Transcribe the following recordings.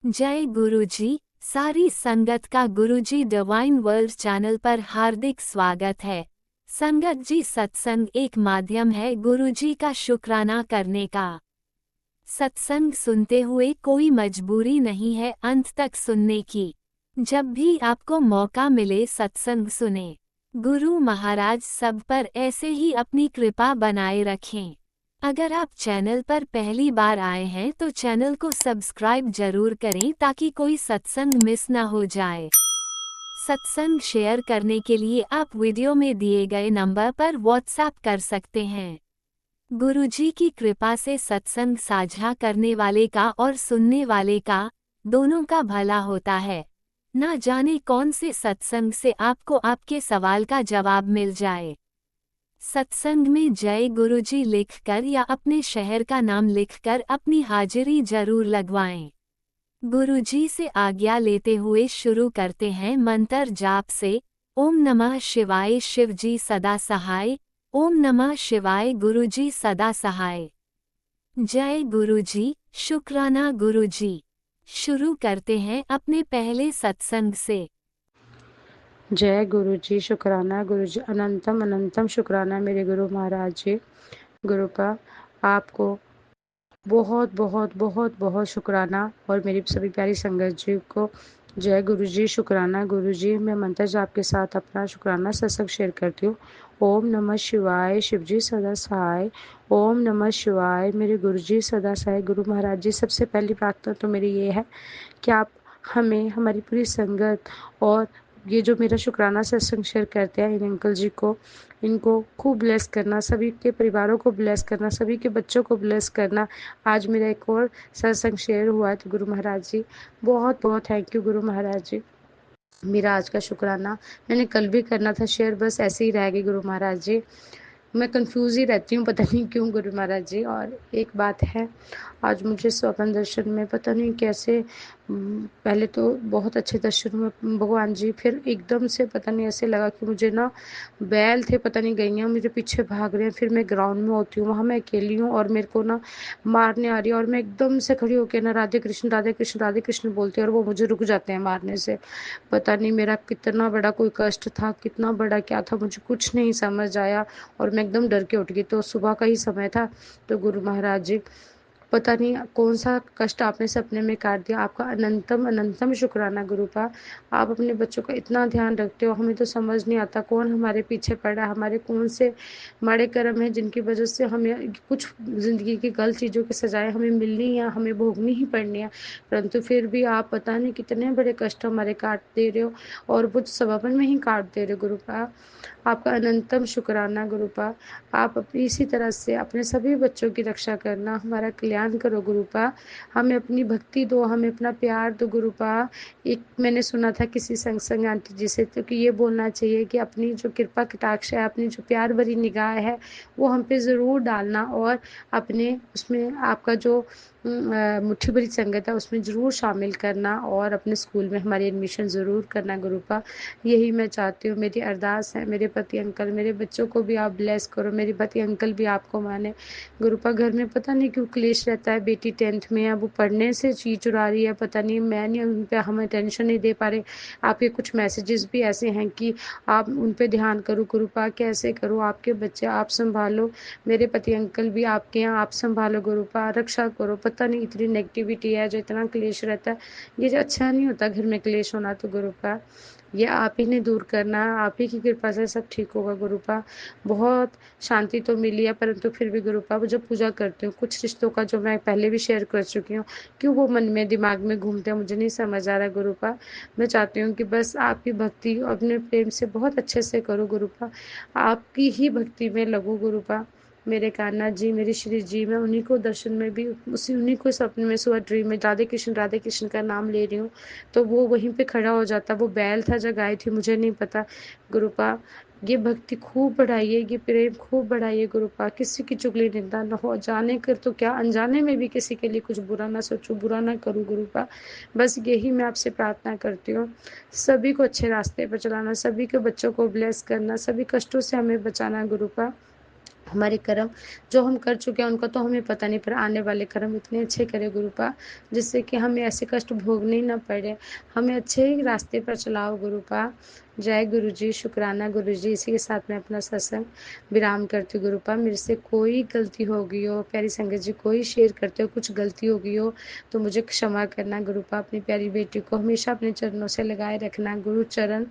जय गुरुजी। सारी संगत का गुरुजी डिवाइन वर्ल्ड चैनल पर हार्दिक स्वागत है। संगत जी, सत्संग एक माध्यम है गुरुजी का शुक्राना करने का। सत्संग सुनते हुए कोई मजबूरी नहीं है अंत तक सुनने की। जब भी आपको मौका मिले सत्संग सुने। गुरु महाराज सब पर ऐसे ही अपनी कृपा बनाए रखें। अगर आप चैनल पर पहली बार आए हैं तो चैनल को सब्सक्राइब जरूर करें ताकि कोई सत्संग मिस ना हो जाए। सत्संग शेयर करने के लिए आप वीडियो में दिए गए नंबर पर व्हाट्सएप कर सकते हैं। गुरुजी की कृपा से सत्संग साझा करने वाले का और सुनने वाले का दोनों का भला होता है। ना जाने कौन से सत्संग से आपको आपके सवाल का जवाब मिल जाए। सत्संग में जय गुरुजी लिखकर या अपने शहर का नाम लिखकर अपनी हाजिरी जरूर लगवाएं। गुरुजी से आज्ञा लेते हुए शुरू करते हैं मंत्र जाप से। ओम नमः शिवाय शिवजी सदा सहाय। ओम नमः शिवाय गुरुजी सदा सहाय। जय गुरुजी, शुक्राना गुरुजी। शुरू करते हैं अपने पहले सत्संग से। जय गुरु जी, शुक्राना गुरु जी, अनंतम अनंतम शुक्राना मेरे गुरु महाराज जी। गुरु का आपको बहुत बहुत बहुत बहुत शुक्राना और मेरी सभी प्यारी संगत जी को जय गुरु जी, शुक्राना गुरु जी। मैं मंत्र जाप के साथ अपना शुक्राना सत्संग शेयर करती हूँ। ओम नमः शिवाय शिवजी सदा सहाय। ओम नमः शिवाय मेरे गुरु जी सदा सहाय। गुरु महाराज जी, सबसे पहली प्रार्थना तो मेरी ये है कि आप हमें, हमारी पूरी संगत और ये जो मेरा शुक्राना सत्संग शेयर करते हैं इन अंकल जी को, इनको खूब ब्लेस करना, सभी के परिवारों को ब्लेस करना, सभी के बच्चों को ब्लेस करना। आज मेरा एक और सत्संग शेयर हुआ है तो गुरु महाराज जी बहुत बहुत थैंक यू गुरु महाराज जी। मेरा आज का शुक्राना मैंने कल भी करना था शेयर, बस ऐसे ही रह गई गुरु महाराज जी। मैं कंफ्यूज ही रहती हूँ, पता नहीं क्यों गुरु महाराज जी। और एक बात है, आज मुझे स्वप्न दर्शन में पता नहीं कैसे पहले तो बहुत अच्छे दर्शन हुए भगवान जी, फिर एकदम से पता नहीं ऐसे लगा कि मुझे ना बैल थे, पता नहीं गईयाँ मुझे पीछे भाग रहे हैं। फिर मैं ग्राउंड में होती हूँ, वहाँ मैं अकेली हूँ और मेरे को ना मारने आ रही है और मैं एकदम से खड़ी होकर ना राधे कृष्ण राधे कृष्ण राधे कृष्ण बोलती हूँ और वो मुझे रुक जाते हैं मारने से। पता नहीं मेरा कितना बड़ा कोई कष्ट था, कितना बड़ा क्या था, मुझे कुछ नहीं समझ आया और मैं एकदम डर के उठ गई। तो सुबह का ही समय था। तो गुरु महाराज जी, पता नहीं कौन सा कष्ट आपने सपने में काट दिया। आपका अनंतम अनंतम शुक्राना गुरुपा। आप अपने बच्चों का इतना ध्यान रखते हो, हमें तो समझ नहीं आता कौन हमारे पीछे पड़ा है, हमारे कौन से माड़े कर्म हैं जिनकी वजह से हमें कुछ ज़िंदगी की गलत चीज़ों की सजाएं हमें मिलनी है, हमें भोगनी ही पड़नी है। परंतु फिर भी आप पता नहीं कितने बड़े कष्ट हमारे काट दे रहे हो और वो सबबन में ही काट दे रहे हो गुरुपा। आपका अनंतम शुक्राना गुरुपा। आप अपनी इसी तरह से अपने सभी बच्चों की रक्षा करना, हमारा कल्याण करो गुरुपा। हमें अपनी भक्ति दो, हमें अपना प्यार दो गुरुपा। एक मैंने सुना था किसी सत्संग आंटी जी से, तो कि ये बोलना चाहिए कि अपनी जो कृपा कटाक्ष है, अपनी जो प्यार भरी निगाह है, वो हम पे ज़रूर डालना और अपने उसमें आपका जो मुट्ठी भरी संगत है उसमें ज़रूर शामिल करना और अपने स्कूल में हमारी एडमिशन ज़रूर करना गुरुपा। यही मैं चाहती हूँ, मेरी अरदास है। मेरे पति अंकल, मेरे बच्चों को भी आप ब्लेस करो, मेरे पति अंकल भी आपको माने गुरुपा। घर में पता नहीं क्यों क्लेश रहता है। बेटी 10th में है, वो पढ़ने से चीज चुरा रही है, पता नहीं, मैं नहीं उन पर हमें टेंशन नहीं दे पा रहे। आपके कुछ मैसेजेस भी ऐसे हैं कि आप उन पर ध्यान करो गुरुपा, कैसे करो, आपके बच्चे आप संभालो, मेरे पति अंकल भी आपके यहाँ आप संभालो गुरुपा, रक्षा करो। पता नहीं इतनी नेगेटिविटी है, जो इतना क्लेश रहता है, ये जो अच्छा नहीं होता घर में क्लेश होना। तो गुरुपा ये आप ही ने दूर करना है, आप ही की कृपा से सब ठीक होगा गुरुपा। बहुत शांति तो मिली है, परंतु फिर भी गुरुपा जब पूजा करती हूँ कुछ रिश्तों का, जो मैं पहले भी शेयर कर चुकी हूँ, क्यों वो मन में दिमाग में घूमते हैं मुझे नहीं समझ आ रहा गुरुपा। मैं चाहती हूँ कि बस आपकी भक्ति अपने प्रेम से बहुत अच्छे से करो गुरुपा, आपकी ही भक्ति में लगो गुरुपा। मेरे कान्हा जी, मेरे श्री जी, मैं उन्हीं को दर्शन में भी उसी उन्हीं को सपने में सुबह ड्रीम में राधे कृष्ण का नाम ले रही हूँ, तो वो वहीं पे खड़ा हो जाता। वो बैल था या गाय थी मुझे नहीं पता गुरुपा। ये भक्ति खूब बढ़ाइए, ये प्रेम खूब बढ़ाइए गुरुपा। किसी की चुगली निंदा न हो, जाने कर तो क्या अनजाने में भी किसी के लिए कुछ बुरा ना सोचूं, बुरा ना करूं गुरुपा। बस यही मैं आपसे प्रार्थना करती हूँ। सभी को अच्छे रास्ते पर चलाना, सभी के बच्चों को ब्लेस करना, सभी कष्टों से हमें बचाना गुरुपा। हमारे कर्म जो हम कर चुके हैं उनका तो हमें पता नहीं, पर आने वाले कर्म इतने अच्छे करे गुरुपा, जिससे कि हमें ऐसे कष्ट भोगने ही ना पड़े। हमें अच्छे ही रास्ते पर चलाओ गुरुपा। जय गुरु जी, शुक्राना गुरु जी। इसी के साथ मैं अपना सत्संग विराम करती हूँ गुरुपा। मेरे से कोई गलती हो गई हो, प्यारी संगत जी कोई शेयर करते हो कुछ गलती हो गई हो तो मुझे क्षमा करना गुरुपा। अपनी प्यारी बेटी को हमेशा अपने चरणों से लगाए रखना। गुरु चरण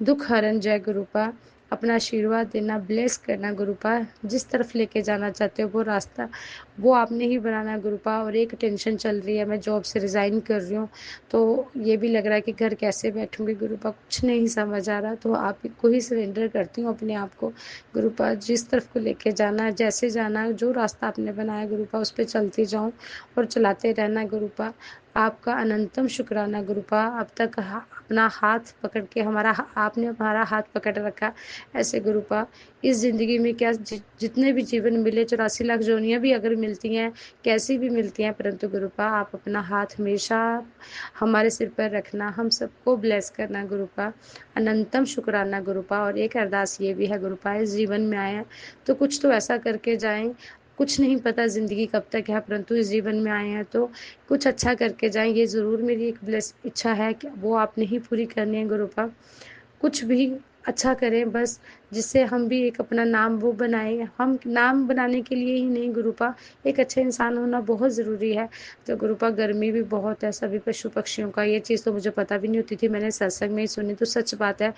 दुख हरण। जय गुरुपा। अपना आशीर्वाद देना, ब्लेस करना गुरुपा। जिस तरफ लेके जाना चाहते हो वो रास्ता वो आपने ही बनाना है गुरुपा। और एक टेंशन चल रही है, मैं जॉब से रिज़ाइन कर रही हूँ तो ये भी लग रहा है कि घर कैसे बैठूंगी गुरुपा, कुछ नहीं समझ आ रहा। तो आप को ही सरेंडर करती हूँ अपने आप को गुरुपा। जिस तरफ को लेके जाना है, जैसे जाना है, जो रास्ता आपने बनाया गुरुपा उस पर चलती जाऊँ और चलाते रहना गुरुपा। आपका अनंतम शुक्राना गुरुपा। अब तक अपना हाथ पकड़ के आपने हमारा हाथ पकड़ रखा ऐसे गुरुपा। इस ज़िंदगी में क्या जितने भी जीवन मिले, 84 लाख जोनियाँ भी अगर मिलती हैं, कैसी भी मिलती हैं, परंतु गुरुपा आप अपना हाथ हमेशा हमारे सिर पर रखना, हम सबको ब्लेस करना गुरुपा। अनंतम शुक्राना गुरुपा। और एक अरदास ये भी है गुरुपा, इस जीवन में आए हैं तो कुछ तो ऐसा करके जाएं, कुछ नहीं पता ज़िंदगी कब तक है, परंतु इस जीवन में आए हैं तो कुछ अच्छा करके जाएं। ये ज़रूर मेरी एक इच्छा है कि वो आपने ही पूरी करनी है गुरुपा। कुछ भी अच्छा करें बस, जिससे हम भी एक अपना नाम वो बनाएं। हम नाम बनाने के लिए ही नहीं गुरुपा, एक अच्छा इंसान होना बहुत ज़रूरी है। तो गुरुपा गर्मी भी बहुत है, सभी पशु पक्षियों का, ये चीज़ तो मुझे पता भी नहीं होती थी, मैंने सत्संग में ही सुनी तो सच बात है।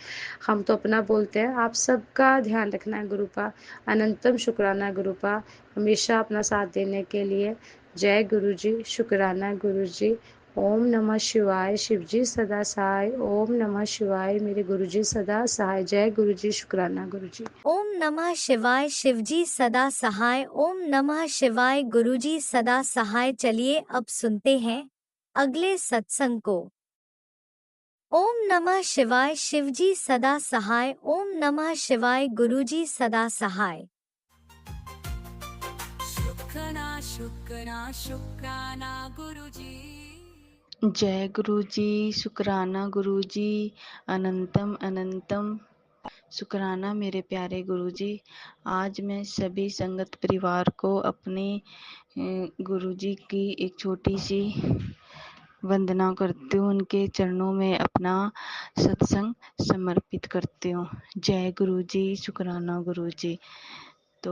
हम तो अपना बोलते हैं, आप सबका ध्यान रखना है गुरुपा। अनंतम शुक्राना गुरुपा, हमेशा अपना साथ देने के लिए। जय गुरु जी, शुक्राना गुरु जी। ओम नमः शिवाय। शिवजी सदा सहाय। ओम नमः शिवाय। मेरे गुरुजी सदा सहाय। जय गुरुजी, शुक्राना गुरुजी। ओम नमः शिवाय। शिवजी सदा सहाय। ओम नमः शिवाय। गुरुजी सदा सहाय। चलिए अब सुनते हैं अगले सत्संग को। ओम नमः शिवाय। शिवजी सदा सहाय। ओम नमः शिवाय। गुरुजी सदा सहाय। शुक्राना शुक्राना शुक्राना गुरुजी। जय गुरु जी, शुक्राना गुरु जी, अनंतम अनंतम शुक्राना मेरे प्यारे गुरु जी। आज मैं सभी संगत परिवार को अपने गुरु जी की एक छोटी सी वंदना करती हूँ, उनके चरणों में अपना सत्संग समर्पित करती हूँ। जय गुरु जी, शुक्राना गुरु जी। तो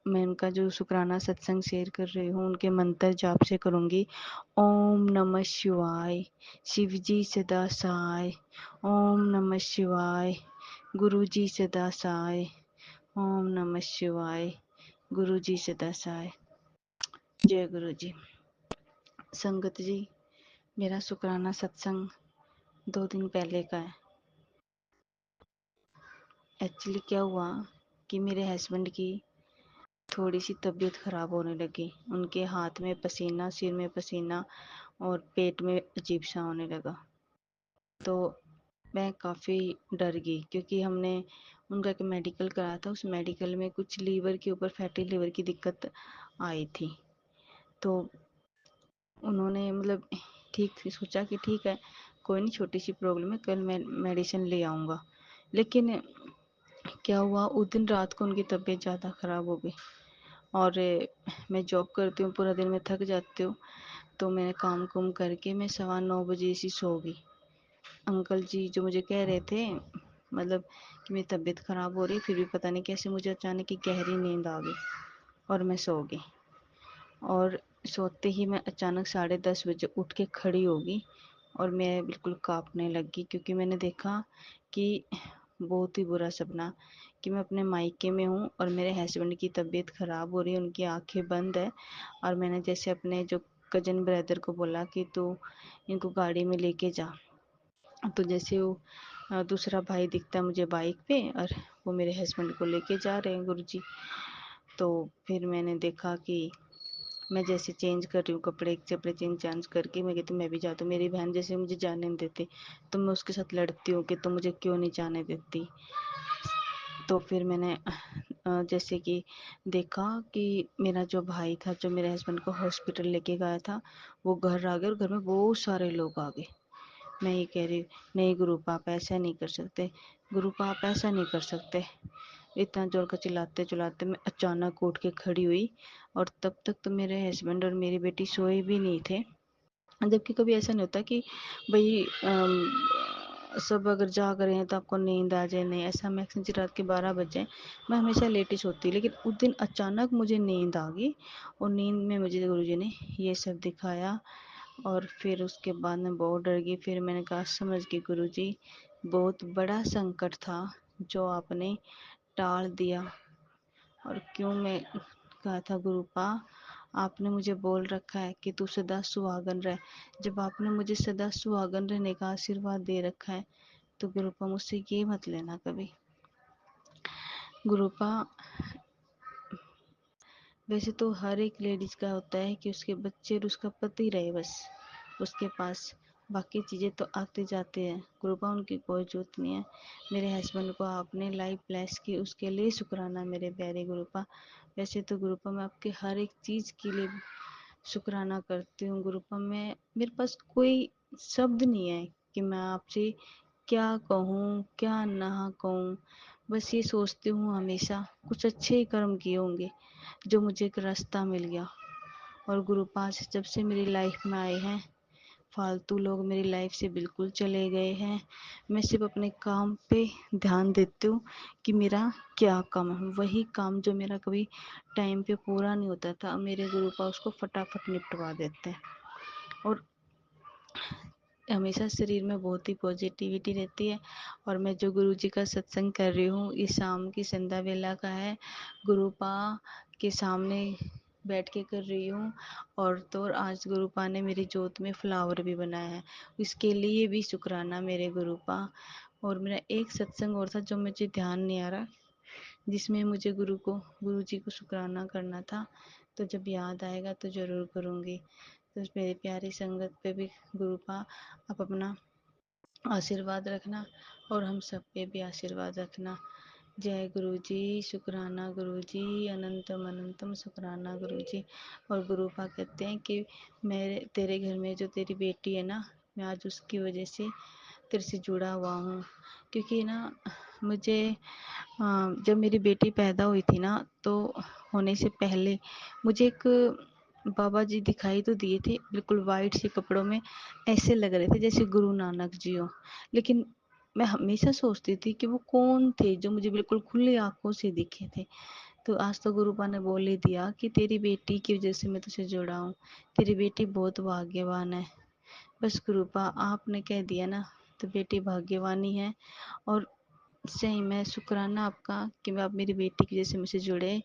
मैं उनका जो शुक्राना सत्संग शेयर कर रही हूँ उनके मंत्र जाप से करूँगी। ओम नमः शिवाय। शिव जी सदा सहाय। ओम नमः शिवाय। गुरु जी सदा सहाय। ओम नमः शिवाय। गुरु जी सदा सहाय। जय गुरु जी। संगत जी, मेरा शुक्राना सत्संग 2 दिन पहले का है। एक्चुअली क्या हुआ कि मेरे हस्बैंड की थोड़ी सी तबीयत ख़राब होने लगी। उनके हाथ में पसीना, सिर में पसीना और पेट में अजीब सा होने लगा। तो मैं काफ़ी डर गई क्योंकि हमने उनका एक मेडिकल कराया था। उस मेडिकल में कुछ लीवर के ऊपर फैटी लिवर की दिक्कत आई थी। तो उन्होंने मतलब ठीक सोचा कि ठीक है, कोई नहीं, छोटी सी प्रॉब्लम है, कल मैं मेडिसिन ले आऊँगा। लेकिन क्या हुआ, उस दिन रात को उनकी तबीयत ज़्यादा ख़राब हो गई और मैं जॉब करती हूँ, पूरा दिन मैं थक जाती हूँ। तो मैंने काम कुम करके मैं 9:15 बजे से सो गई। अंकल जी जो मुझे कह रहे थे मतलब कि मेरी तबीयत ख़राब हो रही, फिर भी पता नहीं कैसे मुझे अचानक की गहरी नींद आ गई और मैं सो गई। और सोते ही मैं अचानक 10:30 बजे उठ के खड़ी हो गई और मैं बिल्कुल काँपने लगी क्योंकि मैंने देखा कि बहुत ही बुरा सपना कि मैं अपने मायके में हूँ और मेरे हस्बैंड की तबीयत ख़राब हो रही है, उनकी आंखें बंद है। और मैंने जैसे अपने जो कज़न ब्रदर को बोला कि तू इनको गाड़ी में लेके जा, तो जैसे वो दूसरा भाई दिखता है मुझे बाइक पे और वो मेरे हस्बैंड को लेके जा रहे हैं गुरुजी। तो फिर मैंने देखा कि मैं जैसे चेंज कर रही हूँ कपड़े चेंज करके मैं कहती हूँ मैं भी जाती हूँ। मेरी बहन जैसे मुझे जाने नहीं देती तो मैं उसके साथ लड़ती हूँ कि तुम मुझे क्यों नहीं जाने देती। तो फिर मैंने जैसे कि देखा कि मेरा जो भाई था जो मेरे हस्बैंड को हॉस्पिटल लेके गया था वो घर आ गया और घर में बहुत सारे लोग आ गए। मैं ये कह रही नहीं गुरु पापा ऐसा नहीं कर सकते, गुरु पापा ऐसा नहीं कर सकते। इतना ज़ोर का चिल्लाते-चिल्लाते मैं अचानक उठ के खड़ी हुई और तब तक तो मेरे हस्बैंड और मेरी बेटी सोए भी नहीं थे। जबकि कभी ऐसा नहीं होता कि भई सब अगर जाग रहे हैं तो आपको नींद आ जाए, नहीं ऐसा मैक्सिमम रात के 12 बज जाएँ, मैं हमेशा लेट ही सोती। लेकिन उस दिन अचानक मुझे नींद आ गई और नींद में मुझे गुरुजी ने ये सब दिखाया और फिर उसके बाद मैं बहुत डर गई। फिर मैंने कहा समझ गई गुरुजी, बहुत बड़ा संकट था जो आपने टाल दिया। और क्यों मैं कहा था गुरुपा, आपने मुझे बोल रखा है कि तू सदा सुहागन रह। जब आपने मुझे सदा सुहागन रहने का आशीर्वाद दे रखा है तो गुरुपा मुझसे ये मत लेना कभी। गुरुपा, वैसे तो हर एक लेडीज का होता है कि उसके बच्चे और उसका पति रहे बस उसके पास, बाकी चीज़ें तो आते जाते हैं। गुरुपा उनकी कोई जरूरत नहीं है। मेरे हस्बैंड को आपने लाइफ ब्लेस की, उसके लिए शुक्राना मेरे प्यारे गुरुपा। वैसे तो गुरुपा मैं आपके हर एक चीज़ के लिए शुक्राना करती हूँ गुरुपा। मैं मेरे पास कोई शब्द नहीं है कि मैं आपसे क्या कहूँ क्या ना कहूँ। बस ये सोचती हूँ हमेशा कुछ अच्छे ही कर्म किए होंगे जो मुझे एक रास्ता मिल गया। और गुरुपा जब से मेरी लाइफ में आए हैं, फालतू लोग मेरी लाइफ से बिल्कुल चले गए हैं। मैं सिर्फ अपने काम पे ध्यान देती हूँ कि मेरा क्या काम है। वही काम जो मेरा कभी टाइम पे पूरा नहीं होता था, मेरे गुरुपा उसको फटाफट निपटवा देते हैं। और हमेशा शरीर में बहुत ही पॉजिटिविटी रहती है। और मैं जो गुरुजी का सत्संग कर रही हूँ ये शाम की संध्या वेला का है, गुरुपा के सामने बैठ के कर रही हूँ। और तो और आज गुरुपा ने मेरी जोत में फ्लावर भी बनाया है, इसके लिए भी शुक्राना मेरे गुरुपा। और मेरा एक सत्संग और था जो मुझे ध्यान नहीं आ रहा, जिसमें मुझे गुरु जी को शुक्राना करना था, तो जब याद आएगा तो ज़रूर करूँगी। तो मेरे प्यारी संगत पे भी गुरुपा आप अपना आशीर्वाद रखना और हम सब पे भी आशीर्वाद रखना। जय गुरु जी, शुक्राना गुरु जी, अनंतम अनंतम शुक्राना गुरु जी। और गुरुपा कहते हैं कि मेरे तेरे घर में जो तेरी बेटी है ना, मैं आज उसकी वजह से तेरे से जुड़ा हुआ हूँ। क्योंकि ना मुझे जब मेरी बेटी पैदा हुई थी ना, तो होने से पहले मुझे एक बाबा जी दिखाई तो दिए थे, बिल्कुल वाइट से कपड़ों में, ऐसे लग रहे थे जैसे गुरु नानक जी हो। लेकिन मैं हमेशा सोचती थी कि वो कौन थे जो मुझे बिल्कुल खुली आंखों से दिखे थे। तो आज तो गुरुपा ने बोल ही दिया कि तेरी बेटी की वजह से मैं तुझसे जुड़ा हूँ, तेरी बेटी बहुत भाग्यवान है। बस गुरुपा आपने कह दिया ना, तो बेटी भाग्यवानी है। और सही में शुक्राना आपका कि आप मेरी बेटी की वजह से मुझसे जुड़े।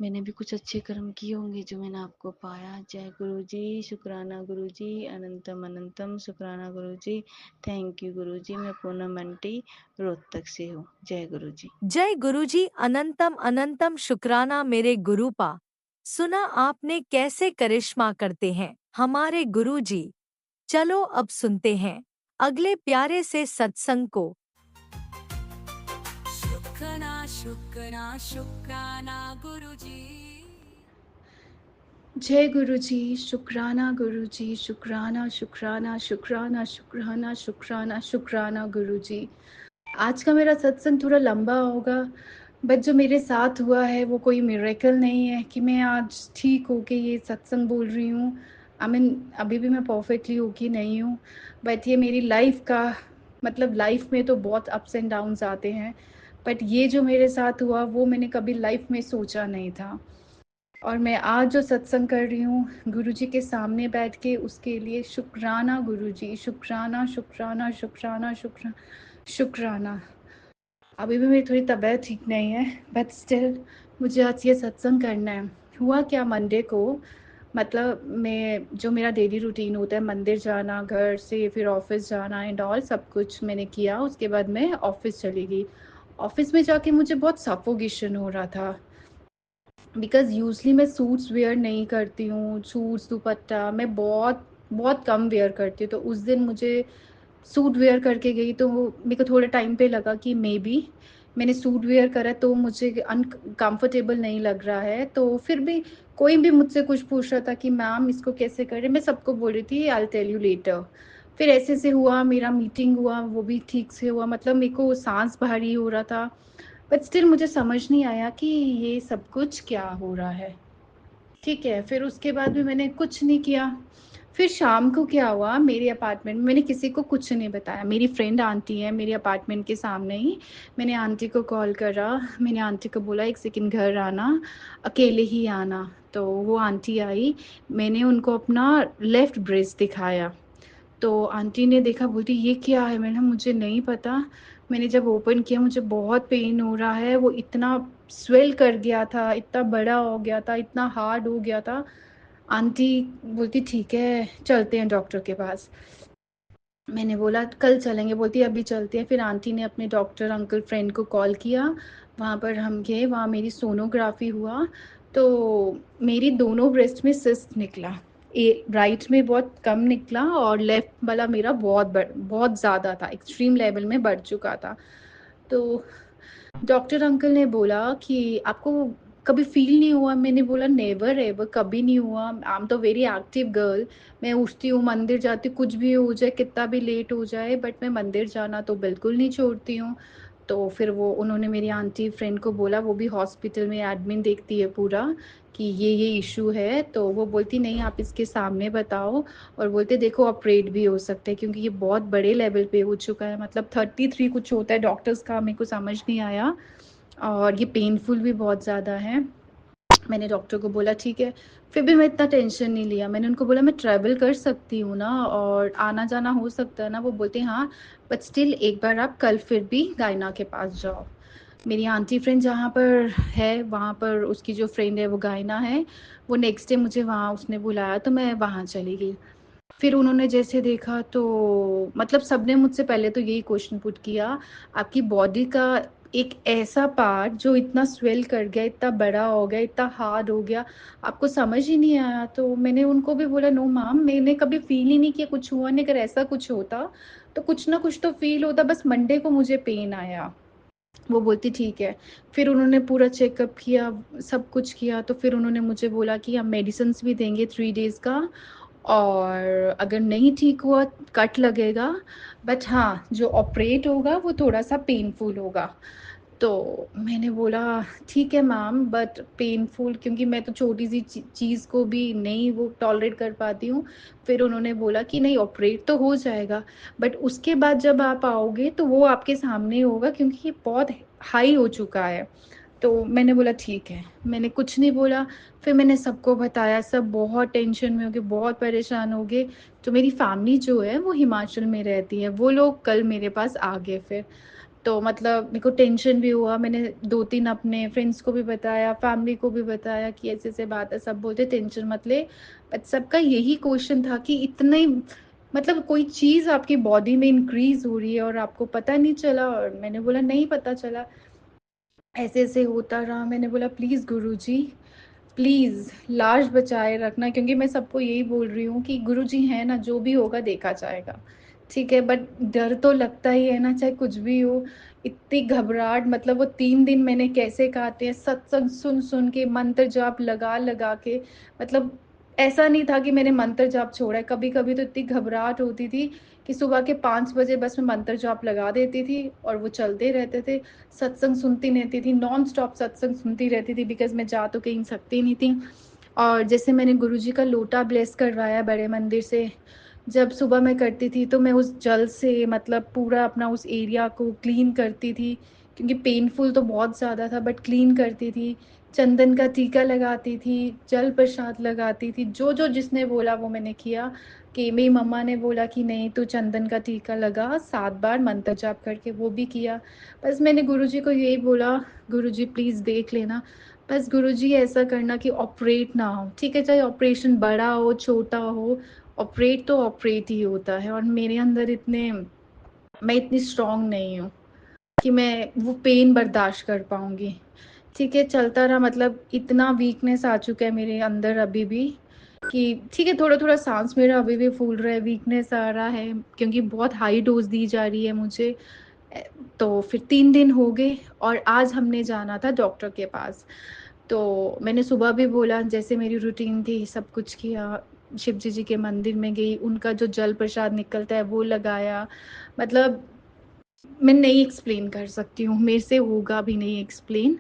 मैंने भी कुछ अच्छे कर्म किए होंगे जो मैंने आपको पाया। जय गुरु जी, शुक्राना गुरु जी, अनंतम अनंतम शुक्राना गुरु जी। थैंक यू गुरु जी। मैं पूनम आंटी रोहतक से हूँ। जय गुरु जी। जय गुरुजी, अनंतम अनंतम शुक्राना मेरे गुरुपा। सुना आपने कैसे करिश्मा करते हैं हमारे गुरुजी। चलो अब सुनते हैं अगले प्यारे से सत्संग को। शुक्राना शुक्राना शुक्राना गुरुजी। जय गुरु जी, शुक्राना गुरु जी, शुक्राना शुक्राना शुक्राना शुक्राना शुक्राना शुक्राना गुरु जी। आज का मेरा सत्संग थोड़ा लंबा होगा, बट जो मेरे साथ हुआ है वो कोई मिरेकल नहीं है कि मैं आज ठीक होके ये सत्संग बोल रही हूँ। अभी भी मैं परफेक्टली होके नहीं हूँ, बट ये मेरी लाइफ का मतलब लाइफ में तो बहुत अप्स एंड डाउन्स आते हैं, बट ये जो मेरे साथ हुआ वो मैंने कभी लाइफ में सोचा नहीं था। और मैं आज जो सत्संग कर रही हूँ गुरुजी के सामने बैठ के, उसके लिए शुक्राना गुरुजी, शुक्राना शुक्राना शुक्राना शुक्राना शुक्राना। अभी भी मेरी थोड़ी तबीयत ठीक नहीं है, बट स्टिल मुझे आज ये सत्संग करना है। हुआ क्या, मंडे को मतलब मैं जो मेरा डेली रूटीन होता है, मंदिर जाना, घर से फिर ऑफिस जाना एंड ऑल सब कुछ मैंने किया। उसके बाद मैं ऑफिस चली गई। ऑफिस में जाके मुझे बहुत सफोकेशन हो रहा था, बिकॉज़ यूजली मैं सूट्स वेयर नहीं करती हूँ। सूट्स दुपट्टा मैं बहुत बहुत कम वेयर करती हूँ। तो उस दिन मुझे सूट वेयर करके गई तो मेरे को थोड़े टाइम पे लगा कि मे बी मैंने सूट वेयर करा तो मुझे अनकंफर्टेबल नहीं लग रहा है। तो फिर भी कोई भी मुझसे कुछ पूछ रहा था कि मैम इसको कैसे करें, मैं सबको बोल रही थी I will tell you later. फिर ऐसे से हुआ, मेरा मीटिंग हुआ, वो भी ठीक से हुआ। मतलब मेरे को सांस भारी हो रहा था, बट स्टिल मुझे समझ नहीं आया कि ये सब कुछ क्या हो रहा है। ठीक है, फिर उसके बाद भी मैंने कुछ नहीं किया। फिर शाम को क्या हुआ, मेरे अपार्टमेंट में मैंने किसी को कुछ नहीं बताया। मेरी फ्रेंड आंटी है मेरे अपार्टमेंट के सामने ही। मैंने आंटी को कॉल करा, मैंने आंटी को बोला 1 सेकंड घर आना, अकेले ही आना। तो वो आंटी आई, मैंने उनको अपना लेफ़्ट ब्रेस्ट दिखाया। तो आंटी ने देखा, बोलती ये क्या है? मैंने कहा मुझे नहीं पता। मैंने जब ओपन किया मुझे बहुत पेन हो रहा है, वो इतना स्वेल कर गया था, इतना बड़ा हो गया था, इतना हार्ड हो गया था। आंटी बोलती ठीक है चलते हैं डॉक्टर के पास। मैंने बोला कल चलेंगे, बोलती अभी चलते हैं। फिर आंटी ने अपने डॉक्टर अंकल फ्रेंड को कॉल किया, वहाँ पर हम गए, वहाँ मेरी सोनोग्राफी हुआ। तो मेरी दोनों ब्रेस्ट में सिस्ट निकला, राइट में बहुत कम निकला और लेफ्ट वाला मेरा बहुत ज़्यादा था, एक्सट्रीम लेवल में बढ़ चुका था। तो डॉक्टर अंकल ने बोला कि आपको कभी फील नहीं हुआ? मैंने बोला नेवर एवर, कभी नहीं हुआ। आई एम तो वेरी एक्टिव गर्ल। मैं उठती हूँ, मंदिर जाती हूँ, कुछ भी हो जाए, कितना भी लेट हो जाए, बट मैं मंदिर जाना तो बिल्कुल नहीं छोड़ती हूँ। तो फिर वो उन्होंने मेरी आंटी फ्रेंड को बोला, वो भी हॉस्पिटल में एडमिन देखती है पूरा, कि ये इशू है। तो वो बोलती नहीं आप इसके सामने बताओ, और बोलते देखो ऑपरेट भी हो सकता है, क्योंकि ये बहुत बड़े लेवल पे हो चुका है, मतलब 33 कुछ होता है डॉक्टर्स का, मेरे को समझ नहीं आया, और ये पेनफुल भी बहुत ज़्यादा है। मैंने डॉक्टर को बोला ठीक है, फिर भी मैं इतना टेंशन नहीं लिया। मैंने उनको बोला मैं ट्रैवल कर सकती हूँ ना, और आना जाना हो सकता है ना? वो बोलते हैं हाँ, बट स्टिल एक बार आप कल फिर भी गायना के पास जाओ। मेरी आंटी फ्रेंड जहाँ पर है, वहाँ पर उसकी जो फ्रेंड है वो गायना है, वो नेक्स्ट डे मुझे वहाँ उसने बुलाया, तो मैं वहाँ चली गई। फिर उन्होंने जैसे देखा तो मतलब सबने मुझसे पहले तो यही क्वेश्चन पुट किया, आपकी बॉडी का एक ऐसा पार्ट जो इतना स्वेल कर गया, इतना बड़ा हो गया, इतना हार्ड हो गया, आपको समझ ही नहीं आया? तो मैंने उनको भी बोला नो मैम, मैंने कभी फील ही नहीं किया कुछ हुआ नहीं। अगर ऐसा कुछ होता तो कुछ ना कुछ तो फील होता, बस मंडे को मुझे पेन आया। वो बोलती ठीक है। फिर उन्होंने पूरा चेकअप किया, सब कुछ किया, तो फिर उन्होंने मुझे बोला कि हम मेडिसिन भी देंगे 3 डेज़ का, और अगर नहीं ठीक हुआ कट लगेगा, बट हाँ जो ऑपरेट होगा वो थोड़ा सा पेनफुल होगा। तो मैंने बोला ठीक है मैम, बट पेनफुल, क्योंकि मैं तो छोटी सी चीज़ को भी नहीं वो टॉलरेट कर पाती हूँ। फिर उन्होंने बोला कि नहीं ऑपरेट तो हो जाएगा, बट उसके बाद जब आप आओगे तो वो आपके सामने होगा, क्योंकि ये बहुत हाई हो चुका है। तो मैंने बोला ठीक है, मैंने कुछ नहीं बोला। फिर मैंने सबको बताया, सब बहुत टेंशन में हो गए, बहुत परेशान हो गए। तो मेरी फैमिली जो है वो हिमाचल में रहती है, वो लोग कल मेरे पास आ गए फिर। तो मतलब मेरे को टेंशन भी हुआ, मैंने 2-3 अपने फ्रेंड्स को भी बताया, फैमिली को भी बताया कि ऐसे-ऐसे बात है, सब बोलते टेंशन मत ले। बट सबका यही क्वेश्चन था कि इतने मतलब कोई चीज़ आपकी बॉडी में इंक्रीज़ हो रही है और आपको पता नहीं चला? और मैंने बोला नहीं पता चला, ऐसे-ऐसे होता रहा। मैंने बोला प्लीज़ गुरुजी, प्लीज़ लाश बचाए रखना, क्योंकि मैं सबको यही बोल रही हूँ कि गुरुजी हैं ना, जो भी होगा देखा जाएगा, ठीक है? बट डर तो लगता ही है ना, चाहे कुछ भी हो। इतनी घबराहट, मतलब वो 3 दिन मैंने कैसे काटे हैं, सत्संग सुन-सुन के, मंत्र जाप लगा-लगा के, मतलब ऐसा नहीं था कि मैंने मंत्र जाप छोड़ा है। कभी-कभी तो इतनी घबराहट होती थी कि सुबह के 5 बजे बस मैं मंत्र जाप लगा देती थी और वो चलते रहते थे। सत्संग सुनती रहती थी, नॉन स्टॉप सत्संग सुनती रहती थी, बिकॉज़ मैं जा तो कहीं सकती नहीं थी। और जैसे मैंने गुरुजी का लोटा ब्लेस करवाया बड़े मंदिर से, जब सुबह मैं करती थी तो मैं उस जल से मतलब पूरा अपना उस एरिया को क्लीन करती थी, क्योंकि पेनफुल तो बहुत ज़्यादा था, बट क्लीन करती थी। चंदन का टीका लगाती थी, जल प्रसाद लगाती थी, जो-जो जिसने बोला वो मैंने किया। कि मेरी मम्मा ने बोला कि नहीं तू चंदन का टीका लगा 7 बार मंत्र जाप करके, वो भी किया। बस मैंने गुरुजी को यही बोला, गुरुजी प्लीज़ देख लेना, बस गुरुजी ऐसा करना कि ऑपरेट ना हो, ठीक है? चाहे ऑपरेशन बड़ा हो, छोटा हो, ऑपरेट तो ऑपरेट ही होता है। और मेरे अंदर मैं इतनी स्ट्रॉन्ग नहीं हूँ कि मैं वो पेन बर्दाश्त कर पाऊँगी। ठीक है, चलता रहा, मतलब इतना वीकनेस आ चुका है मेरे अंदर अभी भी कि ठीक है, थोड़ा-थोड़ा साँस मेरा अभी भी फूल रहा है, वीकनेस आ रहा है, क्योंकि बहुत हाई डोज़ दी जा रही है मुझे। अ, तो फिर 3 दिन हो गए और आज हमने जाना था डॉक्टर के पास। तो मैंने सुबह भी बोला, जैसे मेरी रूटीन थी सब कुछ किया, शिव जी के मंदिर में गई, उनका जो जल प्रसाद निकलता है वो लगाया। मतलब मैं नहीं एक्सप्लेन कर सकती हूँ, मेरे से होगा भी नहीं एक्सप्लेन।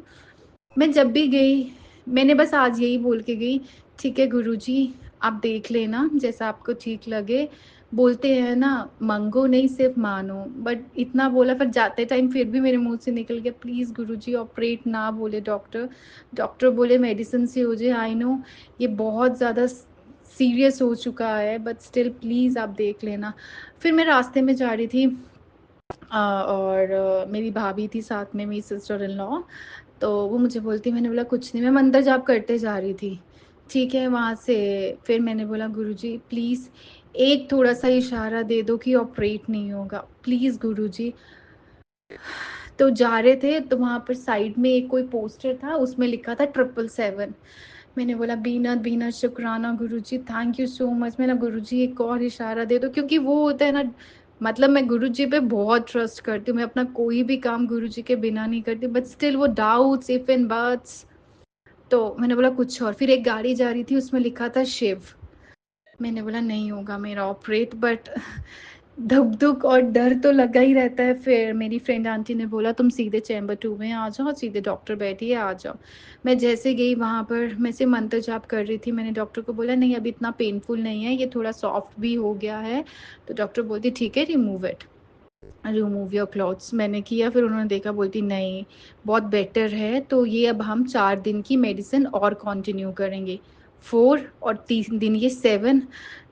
मैं जब भी गई, मैंने बस आज यही बोल के गई, ठीक है गुरुजी, आप देख लेना जैसा आपको ठीक लगे। बोलते हैं ना, मंगो नहीं सिर्फ मानो। बट इतना बोला, पर जाते टाइम फिर भी मेरे मुंह से निकल गया, प्लीज़ गुरुजी ऑपरेट ना बोले डॉक्टर। डॉक्टर बोले मेडिसिन से हो जाए, आई नो ये बहुत ज़्यादा सीरियस हो चुका है, बट स्टिल प्लीज़ आप देख लेना। फिर मैं रास्ते में जा रही थी, और मेरी भाभी थी साथ में, मेरी सिस्टर इन लॉ। तो वो मुझे बोलती, मैंने बोला कुछ नहीं, मैं मंदिर जाप करते जा रही थी। ठीक है, वहाँ से फिर मैंने बोला गुरुजी प्लीज़ एक थोड़ा सा इशारा दे दो कि ऑपरेट नहीं होगा, प्लीज़ गुरुजी। तो जा रहे थे तो वहाँ पर साइड में एक कोई पोस्टर था, उसमें लिखा था 777। मैंने बोला बीनत बीनत शुक्राना गुरुजी, थैंक यू सो मच। मैंने गुरुजी एक और इशारा दे दो, क्योंकि वो होता है ना, मतलब मैं गुरुजी पे बहुत ट्रस्ट करती हूँ, मैं अपना कोई भी काम गुरुजी के बिना नहीं करती, बट स्टिल वो डाउट्स इफ एंड बट्स। तो मैंने बोला कुछ और। फिर एक गाड़ी जा रही थी, उसमें लिखा था शिव। मैंने बोला नहीं होगा मेरा ऑपरेट, बट धुक धुक और डर तो लगा ही रहता है। फिर मेरी फ्रेंड आंटी ने बोला तुम सीधे चैम्बर 2 में आ जाओ, सीधे डॉक्टर बैठी है, आ जाओ। मैं जैसे गई वहाँ पर, मैं से मंत्र जाप कर रही थी, मैंने डॉक्टर को बोला नहीं अभी इतना पेनफुल नहीं है, ये थोड़ा सॉफ्ट भी हो गया है। तो डॉक्टर बोलती ठीक है, remove it, remove your clothes. मैंने किया, फिर उन्होंने देखा, बोलती नहीं बहुत बेटर है, तो ये अब हम 4 दिन की मेडिसिन और कंटिन्यू करेंगे, 4 और 3 दिन ये 7।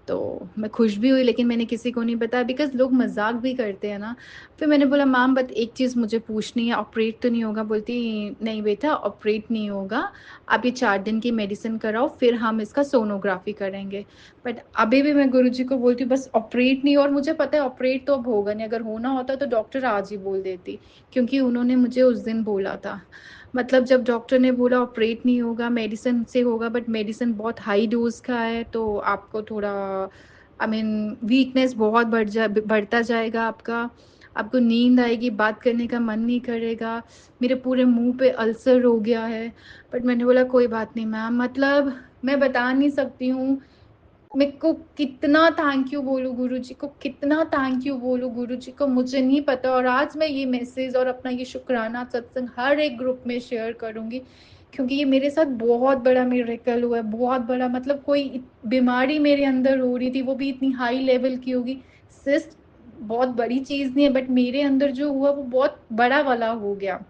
तो मैं खुश भी हुई, लेकिन मैंने किसी को नहीं बताया, बिकॉज लोग मजाक भी करते हैं ना। फिर मैंने बोला मैम बट एक चीज़ मुझे पूछनी है, ऑपरेट तो नहीं होगा? बोलती नहीं बेटा ऑपरेट नहीं होगा, आप ये 4 दिन की मेडिसिन कराओ, फिर हम इसका सोनोग्राफी करेंगे। बट अभी भी मैं गुरुजी को बोलती हूँ बस ऑपरेट नहीं। और मुझे पता है ऑपरेट तो अब होगा नहीं, अगर होना होता तो डॉक्टर आज ही बोल देती, क्योंकि उन्होंने मुझे उस दिन बोला था। मतलब जब डॉक्टर ने बोला ऑपरेट नहीं होगा, मेडिसिन से होगा, बट मेडिसिन बहुत हाई डोज का है, तो आपको थोड़ा आई मीन वीकनेस बहुत बढ़ता जाएगा आपका, आपको नींद आएगी, बात करने का मन नहीं करेगा, मेरे पूरे मुंह पे अल्सर हो गया है। बट मैंने बोला कोई बात नहीं मैम, मतलब मैं बता नहीं सकती हूँ मेरे को कितना थैंक यू बोलूँ गुरुजी को, कितना थैंक यू बोलूँ गुरुजी को, मुझे नहीं पता। और आज मैं ये मैसेज और अपना ये शुक्राना सत्संग हर एक ग्रुप में शेयर करूँगी, क्योंकि ये मेरे साथ बहुत बड़ा मिरेकल हुआ है, बहुत बड़ा। मतलब कोई बीमारी मेरे अंदर हो रही थी, वो भी इतनी हाई लेवल की होगी, सिस्ट बहुत बड़ी चीज़ नहीं है, बट मेरे अंदर जो हुआ वो बहुत बड़ा वाला हो गया,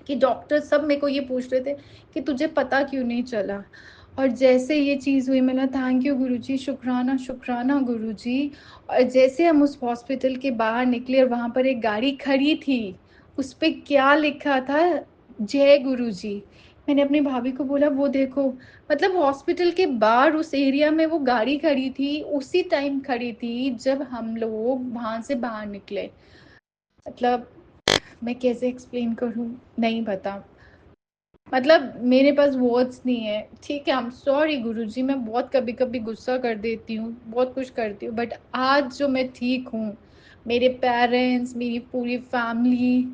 कि डॉक्टर सब मेरे को ये पूछ रहे थे कि तुझे पता क्यों नहीं चला। और जैसे ये चीज़ हुई, मैंने थैंक यू गुरुजी, शुक्राना शुक्राना गुरुजी। और जैसे हम उस हॉस्पिटल के बाहर निकले और वहाँ पर एक गाड़ी खड़ी थी, उस पे क्या लिखा था, जय गुरुजी। मैंने अपनी भाभी को बोला वो देखो, मतलब हॉस्पिटल के बाहर उस एरिया में वो गाड़ी खड़ी थी, उसी टाइम खड़ी थी जब हम लोग वहाँ से बाहर निकले। मतलब मैं कैसे एक्सप्लेन करूँ, नहीं पता। मतलब मेरे पास वर्ड्स नहीं है। ठीक है, आई एम सॉरी गुरुजी, मैं बहुत कभी कभी गुस्सा कर देती हूँ, बहुत कुछ करती हूँ, बट आज जो मैं ठीक हूँ, मेरे पेरेंट्स, मेरी पूरी फैमिली,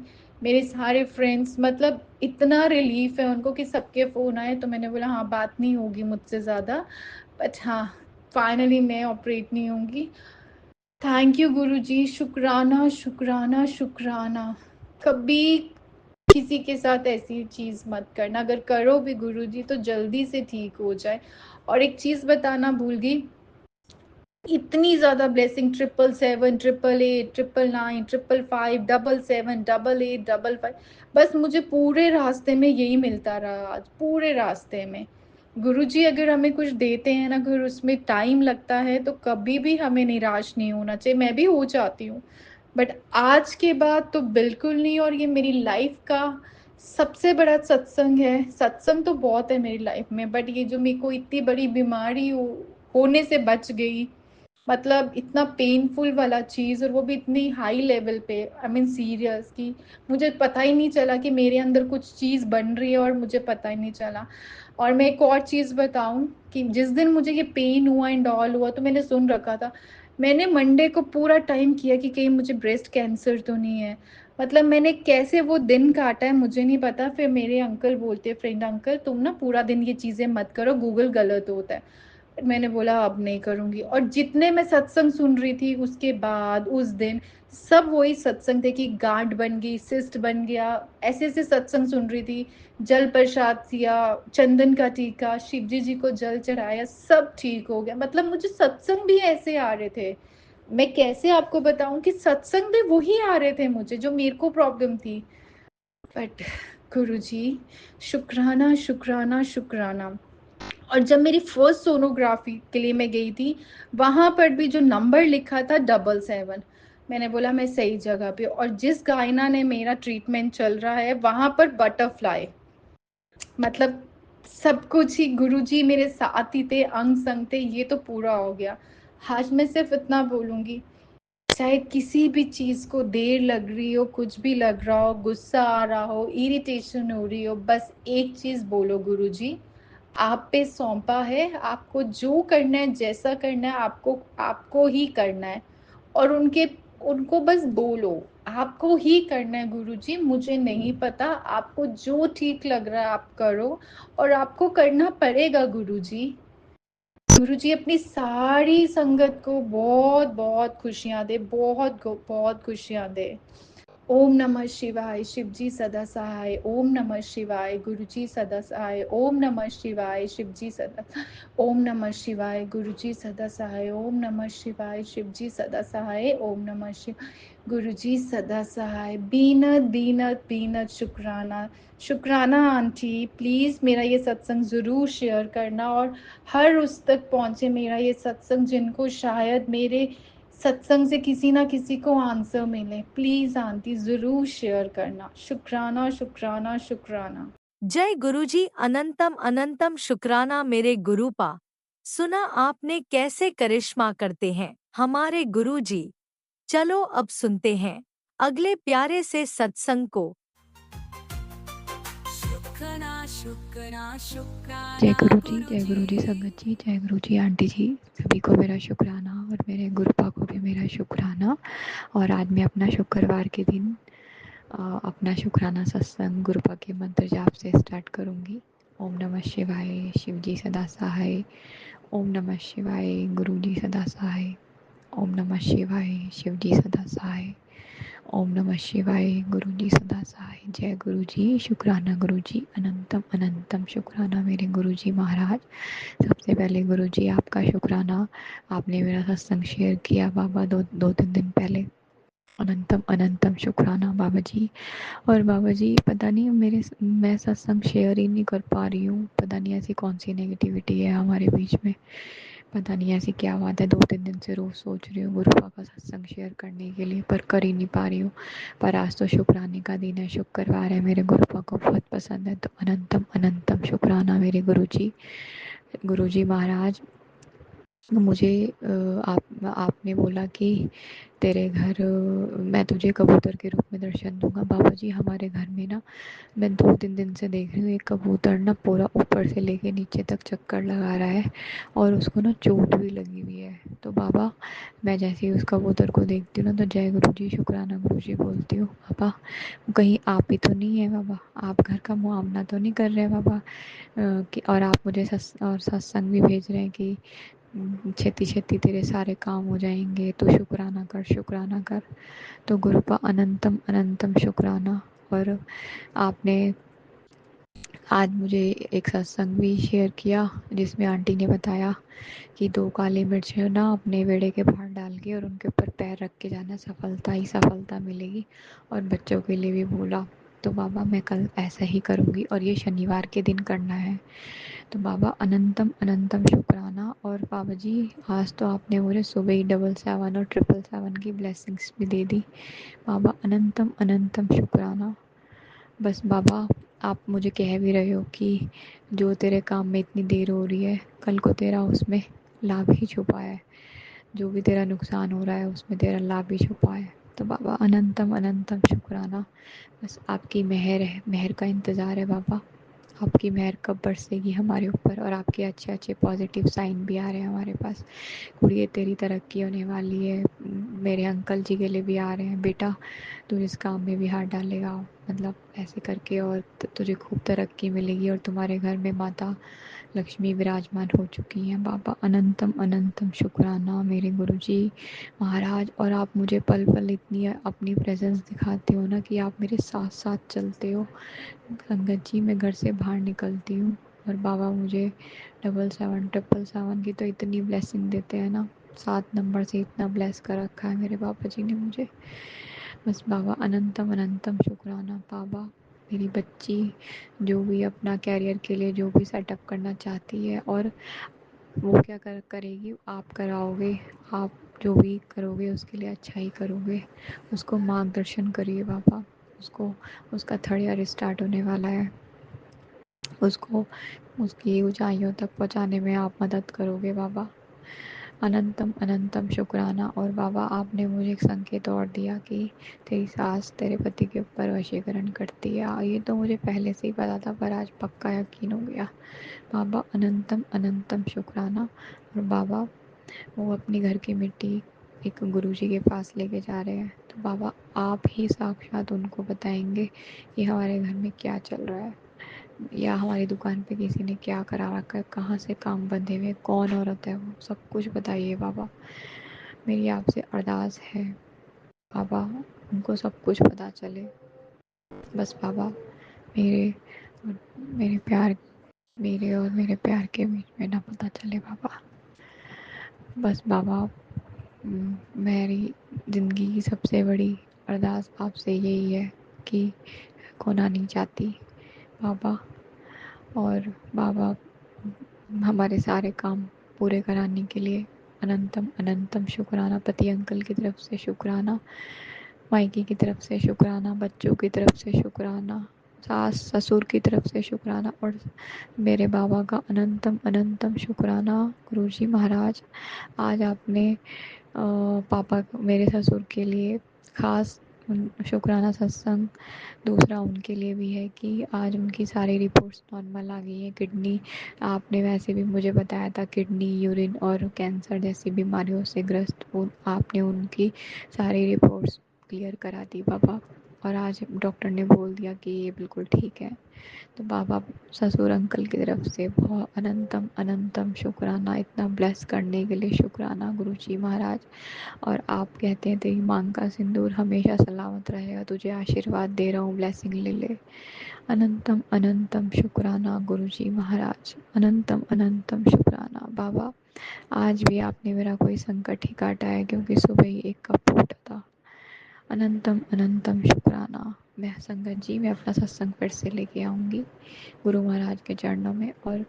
मेरे सारे फ्रेंड्स, मतलब इतना रिलीफ है उनको कि सबके फ़ोन आए, तो मैंने बोला हाँ बात नहीं होगी मुझसे ज़्यादा, बट हाँ फाइनली मैं ऑपरेट नहीं होंगी। थैंक यू गुरुजी, शुक्राना शुक्राना शुक्राना। कभी किसी के साथ ऐसी चीज़ मत करना, अगर करो भी गुरुजी तो जल्दी से ठीक हो जाए। और एक चीज़ बताना भूल गई, इतनी ज़्यादा ब्लेसिंग, 777, 888, 999, 555, 777, 888, 555, बस मुझे पूरे रास्ते में यही मिलता रहा आज, पूरे रास्ते में। गुरुजी अगर हमें कुछ देते हैं ना, अगर उसमें टाइम लगता है तो कभी भी हमें निराश नहीं होना चाहिए। मैं भी हो जाती हूँ, बट आज के बाद तो बिल्कुल नहीं। और ये मेरी लाइफ का सबसे बड़ा सत्संग है। सत्संग तो बहुत है मेरी लाइफ में, बट ये जो मेरे को इतनी बड़ी बीमारी होने से बच गई, मतलब इतना पेनफुल वाला चीज़, और वो भी इतनी हाई लेवल पे, आई मीन सीरियस, कि मुझे पता ही नहीं चला कि मेरे अंदर कुछ चीज़ बन रही है और मुझे पता ही नहीं चला। और मैं एक और चीज़ बताऊं, कि जिस दिन मुझे ये पेन हुआ एंड ऑल हुआ, तो मैंने सुन रखा था, मैंने मंडे को पूरा टाइम किया कि कहीं मुझे ब्रेस्ट कैंसर तो नहीं है। मतलब मैंने कैसे वो दिन काटा है मुझे नहीं पता। फिर मेरे अंकल बोलते, फ्रेंड अंकल तुम ना पूरा दिन ये चीज़ें मत करो, गूगल गलत होता है। मैंने बोला अब नहीं करूँगी। और जितने मैं सत्संग सुन रही थी उसके बाद उस दिन सब वही सत्संग थे कि गांठ बन गई, सिस्ट बन गया, ऐसे-ऐसे सत्संग सुन रही थी। जल प्रसाद किया, चंदन का टीका, शिवजी जी को जल चढ़ाया, सब ठीक हो गया। मतलब मुझे सत्संग भी ऐसे आ रहे थे। मैं कैसे आपको बताऊँ कि सत्संग भी वही आ रहे थे मुझे जो मेरे को प्रॉब्लम थी। बट गुरुजी शुक्राना, शुक्राना, शुक्राना। और जब मेरी फर्स्ट सोनोग्राफी के लिए मैं गई थी, वहाँ पर भी जो नंबर लिखा था 777, मैंने बोला मैं सही जगह पे। और जिस गायना ने मेरा ट्रीटमेंट चल रहा है वहाँ पर बटरफ्लाई, मतलब सब कुछ ही गुरुजी मेरे साथ ही थे, अंग संग थे, ये तो पूरा हो गया। आज मैं सिर्फ इतना बोलूँगी, चाहे किसी भी चीज़ को देर लग रही हो, कुछ भी लग रहा हो, गुस्सा आ रहा हो, इरिटेशन हो रही हो, बस एक चीज़ बोलो गुरुजी, आप पे सौंपा है, आपको जो करना है, जैसा करना है, आपको आपको ही करना है। और उनको बस बोलो, आपको ही करना है गुरुजी, मुझे नहीं पता, आपको जो ठीक लग रहा है आप करो, और आपको करना पड़ेगा गुरुजी। गुरुजी अपनी सारी संगत को बहुत बहुत खुशियाँ दे, बहुत बहुत खुशियाँ दे। ओम नमः शिवाय, शिवजी सदा सहाय। ओम नमः शिवाय, गुरुजी सदा सहाय। ओम नमः शिवाय, शिवजी सदा। ओम नमः शिवाय, गुरुजी सदा सहाय। ओम नमः शिवाय, शिवजी सदा सहाय। ओम नमः शिवाय, गुरुजी सदा सहाय। बीनत बीनत बीनत शुक्राना। शुक्राना आंटी, प्लीज़ मेरा ये सत्संग ज़रूर शेयर करना, और हर उस तक पहुँचे मेरा ये सत्संग जिनको शायद मेरे सत्संग से किसी ना किसी को आंसर मिले। प्लीज आंटी ज़रूर शेयर करना। शुक्राना, शुक्राना, शुक्राना। जय गुरुजी, अनंतम अनंतम शुक्राना मेरे गुरुपा। सुना आपने कैसे करिश्मा करते हैं हमारे गुरुजी। चलो अब सुनते हैं अगले प्यारे से सत्संग को। शुक्राना शुक्राना जय शुक्राना गुरु जी, जय गुरु जी गुरुजी। संगत जी, जय गुरु जी आंटी जी, सभी को मेरा शुक्राना और मेरे गुरुपा को भी मेरा शुक्राना। और आज मैं अपना शुक्रवार के दिन अपना शुक्राना सत्संग गुरुपा के मंत्र जाप से स्टार्ट करूँगी। ओम नमः शिवाय, शिव जी सदा सहाय। ओम नमः शिवाय, गुरु जी सदा सहाय। ओम नमः शिवाय, शिव जी सदा सहाय। ओम नमः शिवाय, गुरु जी सदा सहाय। जय गुरु जी, शुक्राना गुरु जी, अनंतम अनंतम शुक्राना मेरे गुरु जी महाराज। सबसे पहले गुरु जी आपका शुक्राना, आपने मेरा सत्संग शेयर किया बाबा दो तीन दिन पहले। अनंतम अनंतम शुक्राना बाबा जी। और बाबा जी पता नहीं मैं सत्संग शेयर ही नहीं कर पा रही हूँ, पता नहीं ऐसी कौन सी नेगेटिविटी है हमारे बीच में, पता नहीं ऐसी क्या बात है। 2-3 दिन से रोज़ सोच रही हूँ गुरुपा का सत्संग शेयर करने के लिए, पर कर ही नहीं पा रही हूँ। पर आज तो शुक्राने का दिन है, शुक्रवार है, मेरे गुरुपा को बहुत पसंद है, तो अनंतम अनंतम शुक्राना मेरे गुरु जी महाराज। मुझे आपने बोला कि तेरे घर मैं तुझे कबूतर के रूप में दर्शन दूंगा। बाबा जी हमारे घर में ना, मैं 2-3 दिन से देख रही हूँ एक कबूतर ना पूरा ऊपर से लेके नीचे तक चक्कर लगा रहा है, और उसको ना चोट भी लगी हुई है। तो बाबा मैं जैसे ही उस कबूतर को देखती हूँ ना, तो जय गुरु जी, शुक्राना गुरु जी बोलती हूँ। पापा कहीं आप ही तो नहीं है बाबा, आप घर का मुआवना तो नहीं कर रहे बाबा, कि और आप मुझे सत्संग भी भेज रहे हैं कि छेती छेती तेरे सारे काम हो जाएंगे, तो शुक्राना कर, शुक्राना कर। तो गुरुपा अनंतम अनंतम शुक्राना। और आपने आज मुझे एक सत्संग भी शेयर किया जिसमें आंटी ने बताया कि 2 काली मिर्च ना अपने बेड़े के बाहर डाल के और उनके ऊपर पैर रख के जाना, सफलता ही सफलता मिलेगी। और बच्चों के लिए भी बोला। तो बाबा मैं कल ऐसा ही करूँगी, और ये शनिवार के दिन करना है। तो बाबा अनंतम अनंतम शुक्राना। और बाबा जी आज तो आपने मुझे सुबह ही 777 और 777 की ब्लेसिंग्स भी दे दी। बाबा अनंतम अनंतम शुक्राना। बस बाबा आप मुझे कह भी रहे हो कि जो तेरे काम में इतनी देर हो रही है, कल को तेरा उसमें लाभ ही छुपा है, जो भी तेरा नुकसान हो रहा है उसमें तेरा लाभ ही छुपा है। तो बाबा अनंतम अनंतम शुक्राना। बस आपकी मेहर है, मेहर का इंतज़ार है बाबा, आपकी मेहर कब बरसेगी हमारे ऊपर, और आपके अच्छे अच्छे पॉजिटिव साइन भी आ रहे हैं हमारे पास। कुड़िए तेरी तरक्की होने वाली है, मेरे अंकल जी के लिए भी आ रहे हैं, बेटा तू इस काम में भी हाथ डालेगा, मतलब ऐसे करके, और तुझे खूब तरक्की मिलेगी, और तुम्हारे घर में माता लक्ष्मी विराजमान हो चुकी हैं बाबा। अनंतम अनंतम शुक्राना मेरे गुरुजी महाराज। और आप मुझे पल पल इतनी अपनी प्रेजेंस दिखाते हो ना कि आप मेरे साथ साथ चलते हो। संगत जी, मैं घर से बाहर निकलती हूँ और बाबा मुझे 777 की तो इतनी ब्लेसिंग देते हैं ना। 7 नंबर से इतना ब्लेस कर रखा है मेरे बाबा जी ने मुझे। बस बाबा अनंतम अनंतम शुक्राना बाबा। मेरी बच्ची जो भी अपना कैरियर के लिए जो भी सेटअप करना चाहती है, और वो क्या करेगी, आप कराओगे। आप जो भी करोगे उसके लिए अच्छा ही करोगे। उसको मार्गदर्शन करिए बाबा। उसको उसका 3rd ईयर स्टार्ट होने वाला है। उसको उसकी ऊंचाइयों तक पहुंचाने में आप मदद करोगे बाबा। अनंतम अनंतम शुक्राना। और बाबा आपने मुझे एक संकेत और दिया कि तेरी सास तेरे पति के ऊपर वशीकरण करती है। ये तो मुझे पहले से ही पता था, पर आज पक्का यकीन हो गया बाबा। अनंतम अनंतम शुक्राना। और बाबा वो अपनी घर की मिट्टी एक गुरुजी के पास लेके जा रहे हैं, तो बाबा आप ही साक्षात उनको बताएंगे कि हमारे घर में क्या चल रहा है, या हमारी दुकान पे किसी ने क्या करा रखा है, कहाँ से काम बंधे हुए, कौन औरत है वो, सब कुछ बताइए बाबा। मेरी आपसे अरदास है बाबा, उनको सब कुछ पता चले। बस बाबा मेरे मेरे प्यार मेरे और मेरे प्यार के बीच में ना पता चले बाबा। बस बाबा मेरी ज़िंदगी की सबसे बड़ी अरदास आपसे यही है कि खोना नहीं चाहती बाबा। और बाबा हमारे सारे काम पूरे कराने के लिए अनंतम अनंतम शुक्राना। पति अंकल की तरफ से शुक्राना, मायके की तरफ से शुक्राना, बच्चों की तरफ से शुक्राना, सास ससुर की तरफ से शुक्राना, और मेरे बाबा का अनंतम अनंतम शुक्राना। गुरुजी महाराज, आज आपने पापा मेरे ससुर के लिए ख़ास शुक्राना सत्संग दूसरा उनके लिए भी है कि आज उनकी सारी रिपोर्ट्स नॉर्मल आ गई हैं। किडनी, आपने वैसे भी मुझे बताया था, किडनी, यूरिन और कैंसर जैसी बीमारियों से ग्रस्त आपने उनकी सारी रिपोर्ट्स क्लियर करा दी बाबा। और आज डॉक्टर ने बोल दिया कि ये बिल्कुल ठीक है। तो बाबा ससुर अंकल की तरफ से बहुत अनंतम अनंतम शुक्राना। इतना ब्लेस करने के लिए शुक्राना गुरुजी महाराज। और आप कहते हैं तेरी मांग का सिंदूर हमेशा सलामत रहेगा, तुझे आशीर्वाद दे रहा हूँ, ब्लेसिंग ले ले। अनंतम अनंतम शुक्राना गुरुजी महाराज। अनंतम अनंतम शुक्राना बाबा। आज भी आपने मेरा कोई संकट ही काटा है, क्योंकि सुबह ही एक कप फूटा था। अनंतम अनंतम शुक्राना। मैं संगत जी, मैं अपना सत्संग फिर से लेके आऊँगी गुरु महाराज के चरणों में, और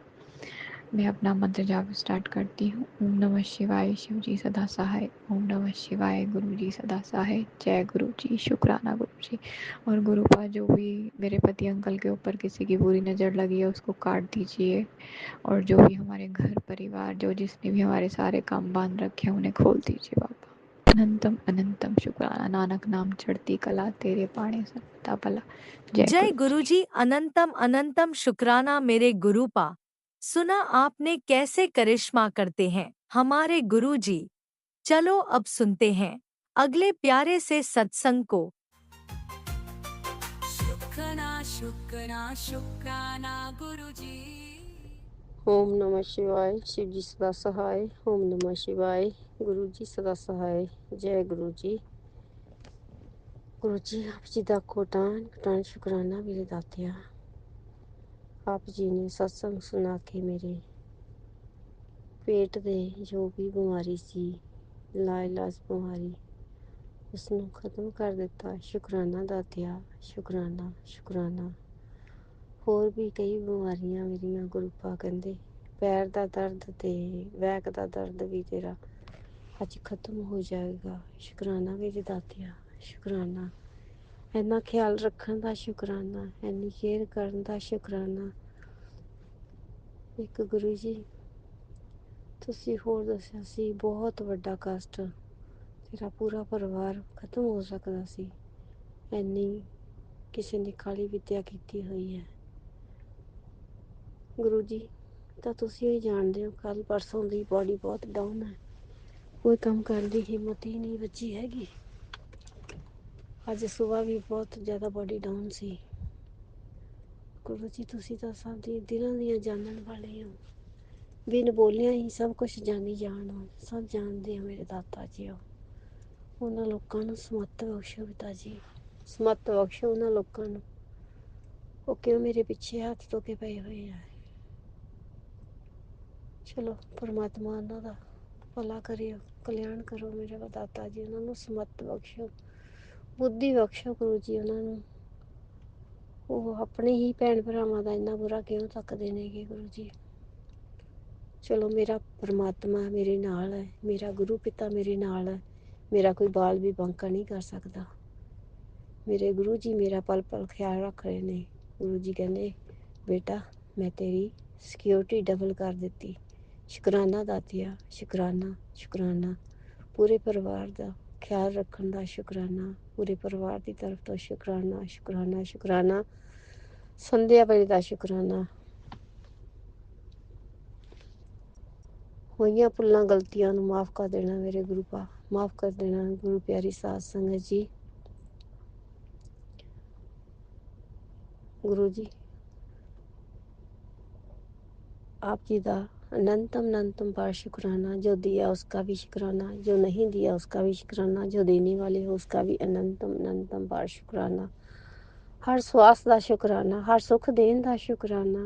मैं अपना मंत्र जाप स्टार्ट करती हूँ। ओम नमः शिवाय, शिव जी सदा सहाय। ओम नमः शिवाय, गुरु जी सदा सहाय। जय गुरु जी, शुक्राना गुरु जी। और गुरुपा, जो भी मेरे पति अंकल के ऊपर किसी की बुरी नज़र लगी है उसको काट दीजिए, और जो भी हमारे घर परिवार जो जिसने भी हमारे सारे काम बांध रखे हैं उन्हें खोल दीजिए बाबा। अनंतम अनंतम शुक्राना। नानक नाम चढ़ती कला, तेरे पाणे सत्ता भला। जय जय गुरु जी। गुरुजी। अनंतम अनंतम शुक्राना मेरे गुरुपा। सुना आपने कैसे करिश्मा करते हैं हमारे गुरुजी। चलो अब सुनते हैं अगले प्यारे से सत्संग को। शुक्राना शुक्राना शुक्राना गुरुजी। ओम नमः शिवाय, शिव जी सदा सहाय। ओम नमः शिवाय, गुरु जी सदा सहाय। जय गुरु जी। गुरु जी, आप जी दा कोटान कोटान शुक्राना मेरे दातिया। आप जी ने सत्संग सुना के मेरे पेट ਦੇ ਜੋ ਵੀ ਬਿਮਾਰੀ ਸੀ, ਲਾਇਲਾਜ ਬਿਮਾਰੀ, ਉਸਨੂੰ ਖਤਮ ਕਰ ਦਿੱਤਾ। ਸ਼ੁਕਰਾਨਾ ਦਾਤਿਆ, ਸ਼ੁਕਰਾਨਾ ਸ਼ੁਕਰਾਨਾ। ਹੋਰ ਵੀ ਕਈ ਬਿਮਾਰੀਆਂ ਮੇਰੀਆਂ ਗੁਰੂਪਾ ਕਹਿੰਦੇ ਪੈਰ ਦਾ ਦਰਦ ਤੇ ਬੈਕ ਦਾ ਦਰਦ ਵੀ ਤੇਰਾ ਅੱਜ ਖਤਮ ਹੋ ਜਾਏਗਾ। ਸ਼ੁਕਰਾਨਾ ਮੇਰੇ ਦਾਤਿਆ, ਸ਼ੁਕਰਾਨਾ। ਇੰਨਾ ਖਿਆਲ ਰੱਖਣ ਦਾ ਸ਼ੁਕਰਾਨਾ, ਇੰਨੀ ਕੇਅਰ ਕਰਨ ਦਾ ਸ਼ੁਕਰਾਨਾ। ਇੱਕ ਗੁਰੂ ਜੀ ਤੁਸੀਂ ਹੋਰ ਦੱਸਿਆ ਸੀ, ਬਹੁਤ ਵੱਡਾ ਕਸ਼ਟ, ਤੇਰਾ ਪੂਰਾ ਪਰਿਵਾਰ ਖਤਮ ਹੋ ਸਕਦਾ ਸੀ। ਇੰਨੀ ਕਿਸੇ ਨੇ ਕਾਲੀ ਵਿੱਦਿਆ ਕੀਤੀ ਹੋਈ ਹੈ। ਗੁਰੂ ਜੀ ਤਾਂ ਤੁਸੀਂ ਹੀ ਜਾਣਦੇ ਹੋ, ਕੱਲ੍ਹ ਪਰਸੋਂ ਦੀ ਬੋਡੀ ਬਹੁਤ ਡਾਊਨ ਹੈ, ਕੋਈ ਕੰਮ ਕਰਨ ਦੀ ਹਿੰਮਤ ਹੀ ਨਹੀਂ ਬਚੀ ਹੈਗੀ। ਅੱਜ ਸੁਬਾਹ ਵੀ ਬਹੁਤ ਜ਼ਿਆਦਾ ਬੋਡੀ ਡਾਊਨ ਸੀ। ਗੁਰੂ ਜੀ ਤੁਸੀਂ ਤਾਂ ਸਭ ਦੀ ਦਿਲਾਂ ਦੀਆਂ ਜਾਣਨ ਵਾਲੇ ਹੋ। ਬਿਨ ਬੋਲਿਆਂ ਹੀ ਸਭ ਕੁਝ ਜਾਣੀ ਜਾਣ ਹੋ, ਸਭ ਜਾਣਦੇ ਹੋ ਮੇਰੇ ਦਾਤਾ ਜੀਓ। ਉਹਨਾਂ ਲੋਕਾਂ ਨੂੰ ਸਮੱਤ ਬਖਸ਼ੋ ਪਿਤਾ ਜੀ, ਸਮੱਤ ਬਖਸ਼ੋ ਉਹਨਾਂ ਲੋਕਾਂ ਨੂੰ। ਉਹ ਕਿਉਂ ਮੇਰੇ ਪਿੱਛੇ ਹੱਥ ਧੋ ਕੇ ਪਏ ਹੋਏ ਆ। ਚਲੋ ਪਰਮਾਤਮਾ ਉਹਨਾਂ ਦਾ ਭਲਾ ਕਰਿਓ, ਕਲਿਆਣ ਕਰੋ ਮੇਰੇ ਦਾਤਾ ਜੀ। ਉਹਨਾਂ ਨੂੰ ਸਮੱਤ ਬਖਸ਼ੋ, ਬੁੱਧੀ ਬਖਸ਼ੋ ਗੁਰੂ ਜੀ ਉਹਨਾਂ ਨੂੰ। ਉਹ ਆਪਣੇ ਹੀ ਭੈਣ ਭਰਾਵਾਂ ਦਾ ਇੰਨਾ ਬੁਰਾ ਕਿਉਂ ਤੱਕਦੇ ਨੇਗੇ ਗੁਰੂ ਜੀ। ਚਲੋ ਮੇਰਾ ਪਰਮਾਤਮਾ ਮੇਰੇ ਨਾਲ ਹੈ, ਮੇਰਾ ਗੁਰੂ ਪਿਤਾ ਮੇਰੇ ਨਾਲ ਹੈ। ਮੇਰਾ ਕੋਈ ਬਾਲ ਵੀ ਬਾਂਕਾ ਨਹੀਂ ਕਰ ਸਕਦਾ। ਮੇਰੇ ਗੁਰੂ ਜੀ ਮੇਰਾ ਪਲ ਪਲ ਖਿਆਲ ਰੱਖ ਰਹੇ ਨੇ। ਗੁਰੂ ਜੀ ਕਹਿੰਦੇ ਬੇਟਾ ਮੈਂ ਤੇਰੀ ਸਿਕਿਉਰਿਟੀ ਡਬਲ ਕਰ ਦਿੱਤੀ। ਸ਼ੁਕਰਾਨਾ ਦਾਤਿਆ, ਸ਼ੁਕਰਾਨਾ ਸ਼ੁਕਰਾਨਾ। ਪੂਰੇ ਪਰਿਵਾਰ ਦਾ ਖਿਆਲ ਰੱਖਣ ਦਾ ਸ਼ੁਕਰਾਨਾ, ਪੂਰੇ ਪਰਿਵਾਰ ਦੀ ਤਰਫ ਤੋਂ ਸ਼ੁਕਰਾਨਾ ਸ਼ੁਕਰਾਨਾ ਸ਼ੁਕਰਾਨਾ। ਸੰਧਿਆ ਵੇਲੇ ਦਾ ਸ਼ੁਕਰਾਨਾ। ਹੋਈਆਂ ਭੁੱਲਾਂ ਗਲਤੀਆਂ ਨੂੰ ਮਾਫ਼ ਕਰ ਦੇਣਾ ਮੇਰੇ ਗੁਰੂ ਪਾ, ਮਾਫ਼ ਕਰ ਦੇਣਾ ਗੁਰੂ ਪਿਆਰੀ ਸਾਧ ਸੰਗਤ ਜੀ। गुरु जी आप जी का अनंतम बार शुक्राना। जो दिया उसका भी शुक्राना, जो नहीं दिया उसका भी शुक्राना, जो देने वाले हो उसका भी अनंतम बार शुक्राना। हर स्वास का शुक्राना, हर सुख देन का शुक्राना,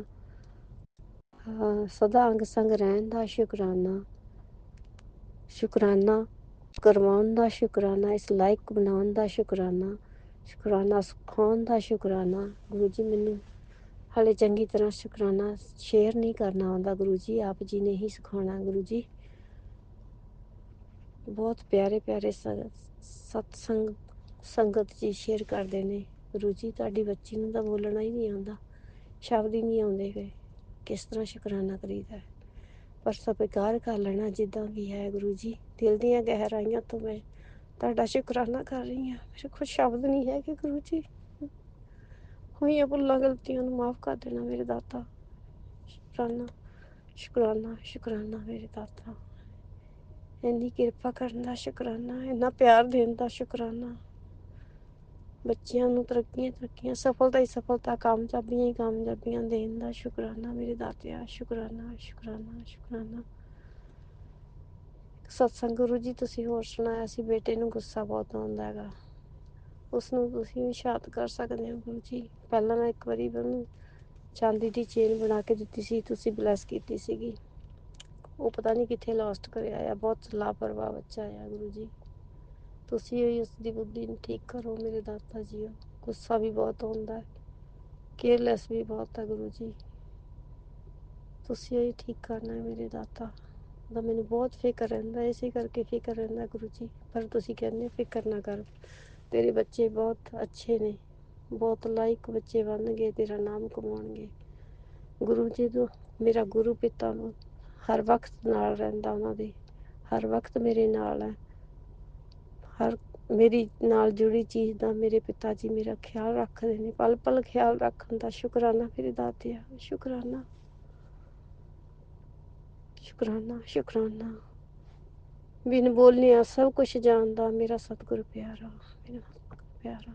सदा अंग संग रहन का शुक्राना। शुक्राना करवाउण दा शुक्राना, इस लायक बनाउण दा शुक्राना, शुक्राना सिखाउण दा शुक्राना। गुरु जी मैनू हाले चंगी तरह शुक्राना शेयर नहीं करना आउंदा गुरु जी, आप जी ने ही सिखाना गुरु जी। बहुत प्यारे प्यारे सत्संग संगत जी शेयर करते ने गुरु जी। तुहाडी बच्ची नूं तां बोलना ही नहीं आउंदा, शब्द ही नहीं आउंदे वे, किस तरह शुक्राना करीदा है। पर स्वीकार कर लेना जिद्दां भी है गुरु जी। दिल दीआं गहराइयां तो मैं तुहाडा शुकराना कर रही हाँ। मेरे कोल शब्द नहीं है कि गुरु जी। होइयां भुल्लां गलतियां नूं माफ़ कर देना मेरे दाता। शुकराना शुकराना शुकराना मेरे दाता। इन्नी किरपा करन दा शुकराना, इन्ना प्यार देन दा शुकराना। बच्चियां नूं तरक्कियां सफलता ही सफलता, कामयाबियां ही कामयाबियां देन दा शुकराना मेरे दातिया। शुकराना शुकराना शुकराना। सत्संग गुरु जी तुसीं होर सुणाया सी, बेटे नूं गुस्सा बहुत आउंदा हैगा, उसनूं तुसीं भी शांत कर सकदे हो गुरु जी। ਪਹਿਲਾਂ ਮੈਂ ਇੱਕ ਵਾਰੀ ਉਹਨੂੰ ਚਾਂਦੀ ਦੀ ਚੇਨ ਬਣਾ ਕੇ ਦਿੱਤੀ ਸੀ, ਤੁਸੀਂ ਬਲੈਸ ਕੀਤੀ ਸੀਗੀ। ਉਹ ਪਤਾ ਨਹੀਂ ਕਿੱਥੇ ਲੋਸਟ ਕਰਿਆ ਆ, ਬਹੁਤ ਲਾਪਰਵਾਹ ਬੱਚਾ ਆ ਗੁਰੂ ਜੀ। ਤੁਸੀਂ ਹੀ ਉਸ ਦੀ ਬੁੱਧੀ ਨੂੰ ਠੀਕ ਕਰੋ ਮੇਰੇ ਦਾਤਾ ਜੀ। ਗੁੱਸਾ ਵੀ ਬਹੁਤ ਆਉਂਦਾ, ਕੇਅਰਲੈਸ ਵੀ ਬਹੁਤ ਹੈ ਗੁਰੂ ਜੀ। ਤੁਸੀਂ ਹੀ ਠੀਕ ਕਰਨਾ ਮੇਰੇ ਦਾਤਾ ਦਾ। ਮੈਨੂੰ ਬਹੁਤ ਫਿਕਰ ਰਹਿੰਦਾ, ਇਸੇ ਕਰਕੇ ਫਿਕਰ ਰਹਿੰਦਾ ਗੁਰੂ ਜੀ। ਪਰ ਤੁਸੀਂ ਕਹਿੰਦੇ ਫਿਕਰ ਨਾ ਕਰ, ਤੇਰੇ ਬੱਚੇ ਬਹੁਤ ਅੱਛੇ ਨੇ, ਬਹੁਤ ਲਾਇਕ ਬੱਚੇ ਬਣਨਗੇ, ਤੇਰਾ ਨਾਮ ਕਮਾਉਣਗੇ ਗੁਰੂ ਜੀ। ਤੋਂ ਮੇਰਾ ਗੁਰੂ ਪਿਤਾ ਨੂੰ ਹਰ ਵਕਤ ਨਾਲ ਰਹਿੰਦਾ, ਉਹਨਾਂ ਦੇ ਹਰ ਵਕਤ ਮੇਰੇ ਨਾਲ ਹੈ। ਹਰ ਮੇਰੀ ਨਾਲ ਜੁੜੀ ਚੀਜ਼ ਦਾ ਮੇਰੇ ਪਿਤਾ ਜੀ ਮੇਰਾ ਖਿਆਲ ਰੱਖਦੇ ਨੇ, ਪਲ ਪਲ ਖਿਆਲ ਰੱਖਣ ਦਾ ਸ਼ੁਕਰਾਨਾ ਮੇਰੇ ਦਾਤਿਆ। ਸ਼ੁਕਰਾਨਾ ਸ਼ੁਕਰਾਨਾ ਸ਼ੁਕਰਾਨਾ। ਬਿਨ ਬੋਲਿਆ ਸਭ ਕੁਛ ਜਾਣਦਾ ਮੇਰਾ ਸਤਿਗੁਰ ਪਿਆਰਾ, ਮੇਰਾ ਸਤਿਗੁਰ ਪਿਆਰਾ।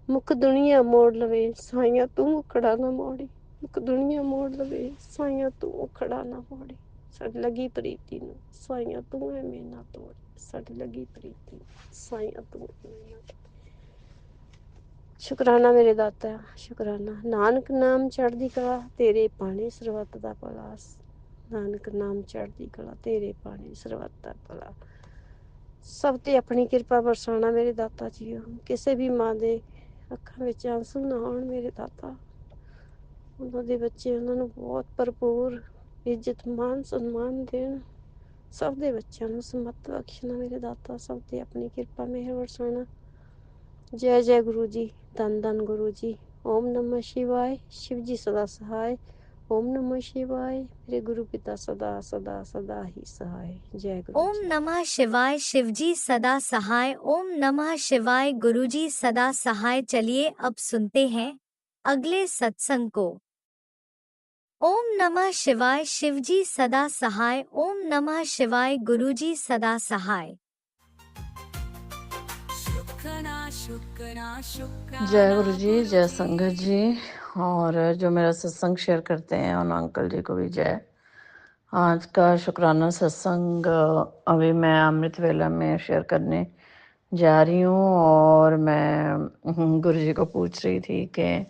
ਮੁੱਖ ਦੁਨੀਆ ਮੋੜ ਲਵੇ ਸਾਈਆਂ ਤੂੰ ਮੁਖੜਾ ਨਾ ਮੋੜੀ, ਮੁੱਖ ਦੁਨੀਆ ਮੋੜ ਲਵੇ ਸਾਈਆਂ ਤੂੰ ਮੁਖੜਾ ਨਾ ਮੋੜੀ। ਸਾਡੀ ਲੱਗੀ ਪ੍ਰੀਤੀ ਨੂੰ ਸਾਈਆਂ ਤੂੰ ਐਵੇਂ ਨਾ ਤੋੜ, ਸਾਡੀ ਲੱਗੀ ਪ੍ਰੀਤੀ ਨੂੰ ਸਾਈਆਂ ਤੂੰ ਐਵੇਂ ਨਾ। ਸ਼ੁਕਰਾਨਾ ਮੇਰੇ ਦਾਤਾ ਸ਼ੁਕਰਾਨਾ। ਨਾਨਕ ਨਾਮ ਚੜ੍ਹਦੀ ਕਲਾ ਤੇਰੇ ਪਾਣੀ ਸਰਬੱਤ ਦਾ ਭਲਾ। ਨਾਨਕ ਨਾਮ ਚੜ੍ਹਦੀ ਕਲਾ ਤੇਰੇ ਪਾਣੀ ਸਰਬੱਤ ਦਾ ਭਲਾ। ਸਭ ਤੇ ਆਪਣੀ ਕਿਰਪਾ ਬਰਸਾਉਣਾ ਮੇਰੇ ਦਾਤਾ ਜੀ। ਕਿਸੇ ਵੀ ਮਾਂ ਦੇ ਅੱਖਾਂ ਵਿੱਚ ਆਂਸੂ ਨਾ ਆਉਣ ਮੇਰੇ ਦਾਤਾ। ਉਹਨਾਂ ਦੇ ਬੱਚੇ ਉਹਨਾਂ ਨੂੰ ਬਹੁਤ ਭਰਪੂਰ ਇੱਜ਼ਤ ਮਾਨ ਸਨਮਾਨ ਦੇਣ। ਸਭ ਦੇ ਬੱਚਿਆਂ ਨੂੰ ਸਮੱਤ ਬਖਸ਼ਣਾ ਮੇਰੇ ਦਾਤਾ। ਸਭ ਤੇ ਆਪਣੀ ਕਿਰਪਾ ਮਿਹਰ ਬਰਸਾਉਣਾ। जय जय गुरु जी, धन धन गुरु जी। ओम नमः शिवाय, शिव जी सदा सहाय। ओम नमः शिवाय, मेरे गुरु पिता सदा सदा सदा ही सहाय। जय गुरु ओम जी। नमः शिवाय, शिवजी सदा सहाय। ओम नमः शिवाय, गुरुजी सदा सहाय। चलिए अब सुनते हैं अगले सत्संग को। ओम नमः शिवाय, शिवजी सदा सहाय। ओम नमः शिवाय, गुरुजी सदा सहाय। जय गुरु जी, जय संगत जी। और जो मेरा सत्संग शेयर करते हैं उन अंकल जी को भी जय। आज का शुक्राना सत्संग अभी मैं अमृत वेला में शेयर करने जा रही हूँ। और मैं गुरु जी को पूछ रही थी कि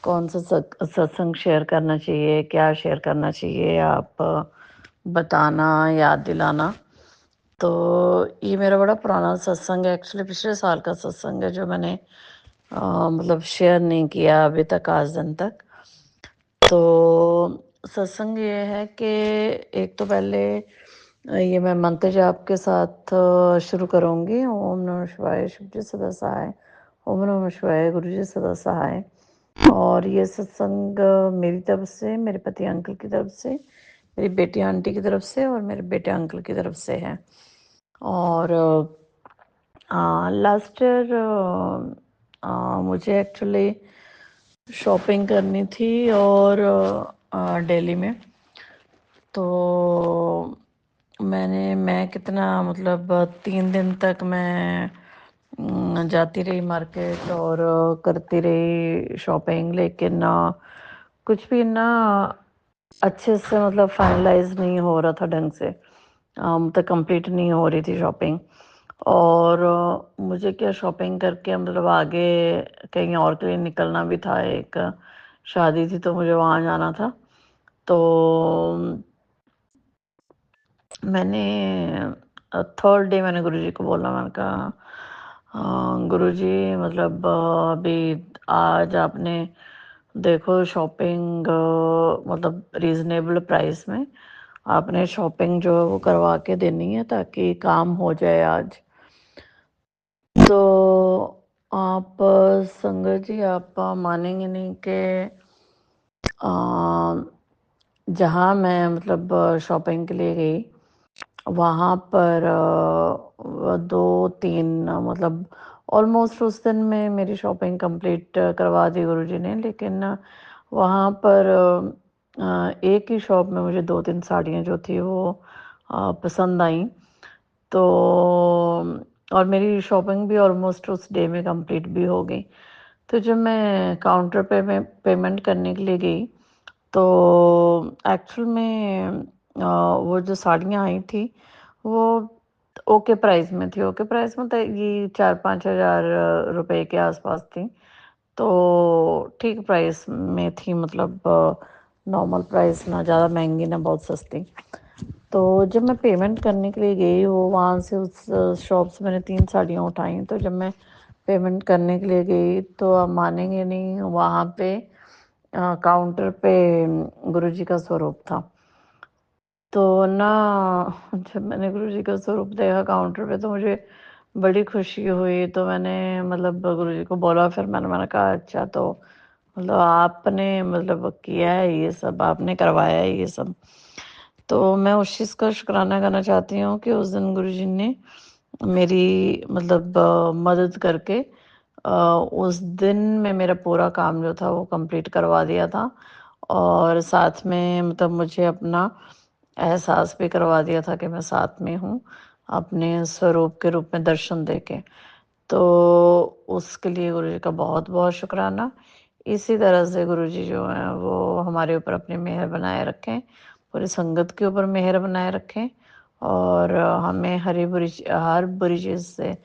कौन सा सत्संग शेयर करना चाहिए, क्या शेयर करना चाहिए, आप बताना, याद दिलाना। तो ये मेरा बड़ा पुराना सत्संग है, एक्चुअली पिछले साल का सत्संग है, जो मैंने मतलब शेयर नहीं किया अभी तक, आज दिन तक। तो सत्संग ये है कि एक तो पहले ये मैं मंत्र जाप के साथ शुरू करूँगी। ओम नमः शिवाय, शिव जी सदा सहाय। ओम नमः शिवाय, गुरु जी सदा सहाय। और ये सत्संग मेरी तरफ से, मेरे पति अंकल की तरफ से, मेरी बेटी आंटी की तरफ से और मेरे बेटे अंकल की तरफ से है। और लास्ट ईयर मुझे एक्चुअली शॉपिंग करनी थी और दिल्ली में। तो मैं कितना मतलब 3 दिन तक मैं जाती रही मार्केट और करती रही शॉपिंग, लेकिन कुछ भी ना अच्छे से मतलब फाइनलाइज नहीं हो रहा था ढंग से, मतलब कंप्लीट नहीं हो रही थी शॉपिंग। और मुझे क्या शॉपिंग करके मतलब आगे कहीं और के लिए निकलना भी था, एक शादी थी तो मुझे वहाँ जाना था। तो मैंने थर्ड डे मैंने गुरुजी को बोला, मैंने कहा गुरुजी मतलब अभी आज आपने देखो शॉपिंग मतलब रीज़नेबल प्राइस में आपने शॉपिंग जो है वो करवा के देनी है ताकि काम हो जाए आज। तो आप संगत जी आप मानेंगे नहीं कि जहाँ मैं मतलब शॉपिंग के लिए गई वहाँ पर 2-3 मतलब ऑलमोस्ट उस दिन में मेरी शॉपिंग कंप्लीट करवा दी गुरुजी ने। लेकिन वहाँ पर एक ही शॉप में मुझे 2-3 साड़ियाँ जो थी वो पसंद आई। तो और मेरी शॉपिंग भी ऑलमोस्ट उस डे में कंप्लीट भी हो गई। तो जब मैं काउंटर पे मैं पेमेंट करने के लिए गई तो एक्चुअल में वो जो साड़ियाँ आई थी वो ओके प्राइस में थी। ओके प्राइस में तो ये 4-5 हज़ार रुपए के आसपास थी, तो ठीक प्राइस में थी, मतलब नॉर्मल प्राइस, ना ज़्यादा महंगी ना बहुत सस्ती। तो जब मैं पेमेंट करने के लिए गई वो वहाँ से उस शॉप से मैंने 3 साड़ियाँ उठाई। तो जब मैं पेमेंट करने के लिए गई तो आप मानेंगे नहीं, वहाँ पे काउंटर पे गुरुजी का स्वरूप था। तो ना जब मैंने गुरुजी का स्वरूप देखा काउंटर पे तो मुझे बड़ी खुशी हुई। तो मैंने मतलब गुरुजी को बोला, फिर मैंने कहा अच्छा तो मतलब आपने मतलब किया है ये सब, आपने करवाया है ये सब। तो मैं उस चीज़ का शुक्राना करना चाहती हूँ कि उस दिन गुरुजी ने मेरी मतलब मदद करके उस दिन में मेरा पूरा काम जो था वो कंप्लीट करवा दिया था। और साथ में मतलब मुझे अपना एहसास भी करवा दिया था कि मैं साथ में हूँ, अपने स्वरूप के रूप में दर्शन देके। तो उसके लिए गुरुजी का बहुत-बहुत शुक्राना। इसी तरह से गुरुजी जो हैं वो हमारे ऊपर अपनी मेहर बनाए रखें, पूरी संगत के ऊपर मेहर बनाए रखें और हमें हर बुरी चीज़ से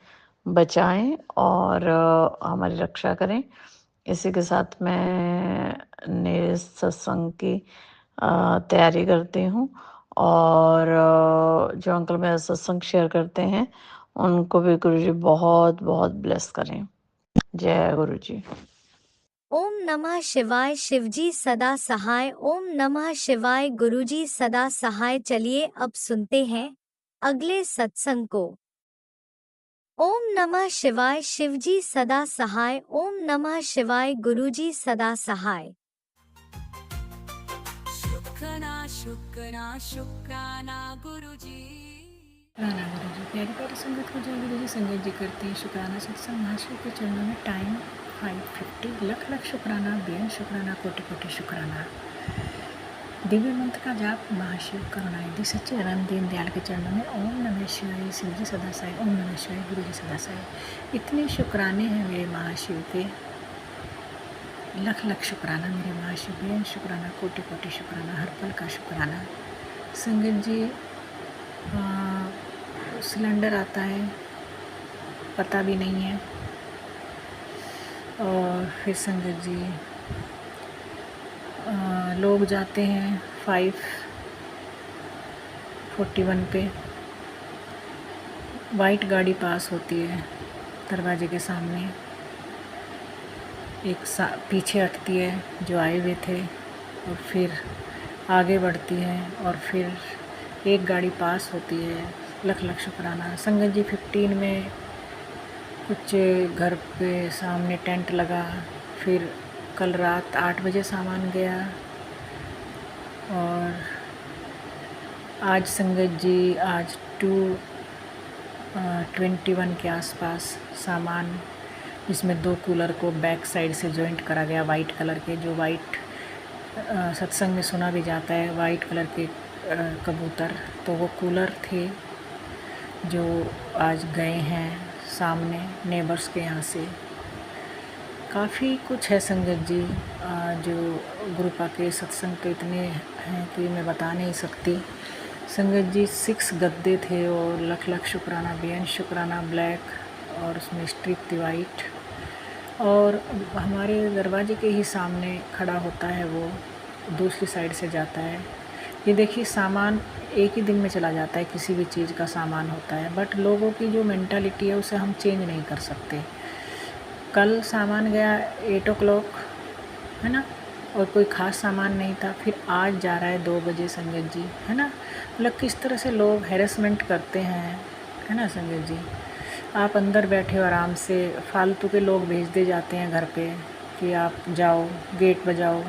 बचाएँ और हमारी रक्षा करें। इसी के साथ मैं नए सत्संग की तैयारी करती हूँ। और जो अंकल मेरा सत्संग शेयर करते हैं उनको भी गुरुजी बहुत-बहुत ब्लेस करें। जय गुरुजी। ओम नमः शिवाय, शिवजी सदा सहाय। ओम नमः शिवाय, गुरुजी सदा सहाय। चलिए अब सुनते हैं अगले सत्संग को। ओम नमः शिवाय, शिवजी सदा सहाय। ओम नमः शिवाय, गुरुजी सदा सहाय। शुक्राना गुरुजी। शुक्राना गुरुजी। प्यारी प्यारी संगत को जय गुरुजी। संगत जी करते हैं शुक्राना सत्संग महाशिव के चरणों में। टाइम 5:50। लख लख शुक्राना, बेन शुक्राना, कोटि कोटि शुक्राना। दिव्य मंत्र का जाप महाशिव करुणानिधि सच्चे आनंद दीनदयाल के चरणों में। ओम नमः शिवाय, शिवजी सदा साई। ओम नमः शिवाय, गुरुजी सदा साई। इतने शुक्राने हैं मेरे महाशिव के, लख लख शुक्राना मेरे महाशिव। बेन शुक्राना, कोटि कोटि शुक्राना, हर पल का शुक्राना। संगत जी सिलेंडर आता है, पता भी नहीं है। और फिर संगत जी लोग जाते हैं 5:41 पे, वाइट गाड़ी पास होती है दरवाजे के सामने, पीछे हटती है जो आए हुए थे, और फिर आगे बढ़ती है, और फिर एक गाड़ी पास होती है। लख लख शुक्राना संगत जी। 15 में कुछ घर पे सामने टेंट लगा, फिर कल रात 8 बजे सामान गया, और आज संगत जी आज 2:21 के आसपास सामान, जिसमें 2 कूलर को बैक साइड से जॉइंट करा गया, वाइट कलर के, जो वाइट सत्संग में सुना भी जाता है, वाइट कलर के कबूतर, तो वो कूलर थे जो आज गए हैं सामने नेबर्स के यहाँ से। काफ़ी कुछ है संगत जी, जो गुरुपा के सत्संग तो इतने हैं कि मैं बता नहीं सकती। संगत जी 6 गद्दे थे, और लख लख शुक्राना, बेअन शुक्राना, ब्लैक, और उसमें स्ट्रिप थी वाइट, और हमारे दरवाजे के ही सामने खड़ा होता है, वो दूसरी साइड से जाता है। ये देखिए सामान एक ही दिन में चला जाता है, किसी भी चीज़ का सामान होता है, बट लोगों की जो मेंटालिटी है उसे हम चेंज नहीं कर सकते। कल सामान गया 8 o'clock, है ना, और कोई ख़ास सामान नहीं था, फिर आज जा रहा है 2 बजे संगत जी, है ना। मतलब किस तरह से लोग हैरेसमेंट करते हैं, है ना संगत जी। आप अंदर बैठे हो आराम से, फालतू के लोग भेज दे जाते हैं घर पे कि आप जाओ गेट बजाओ,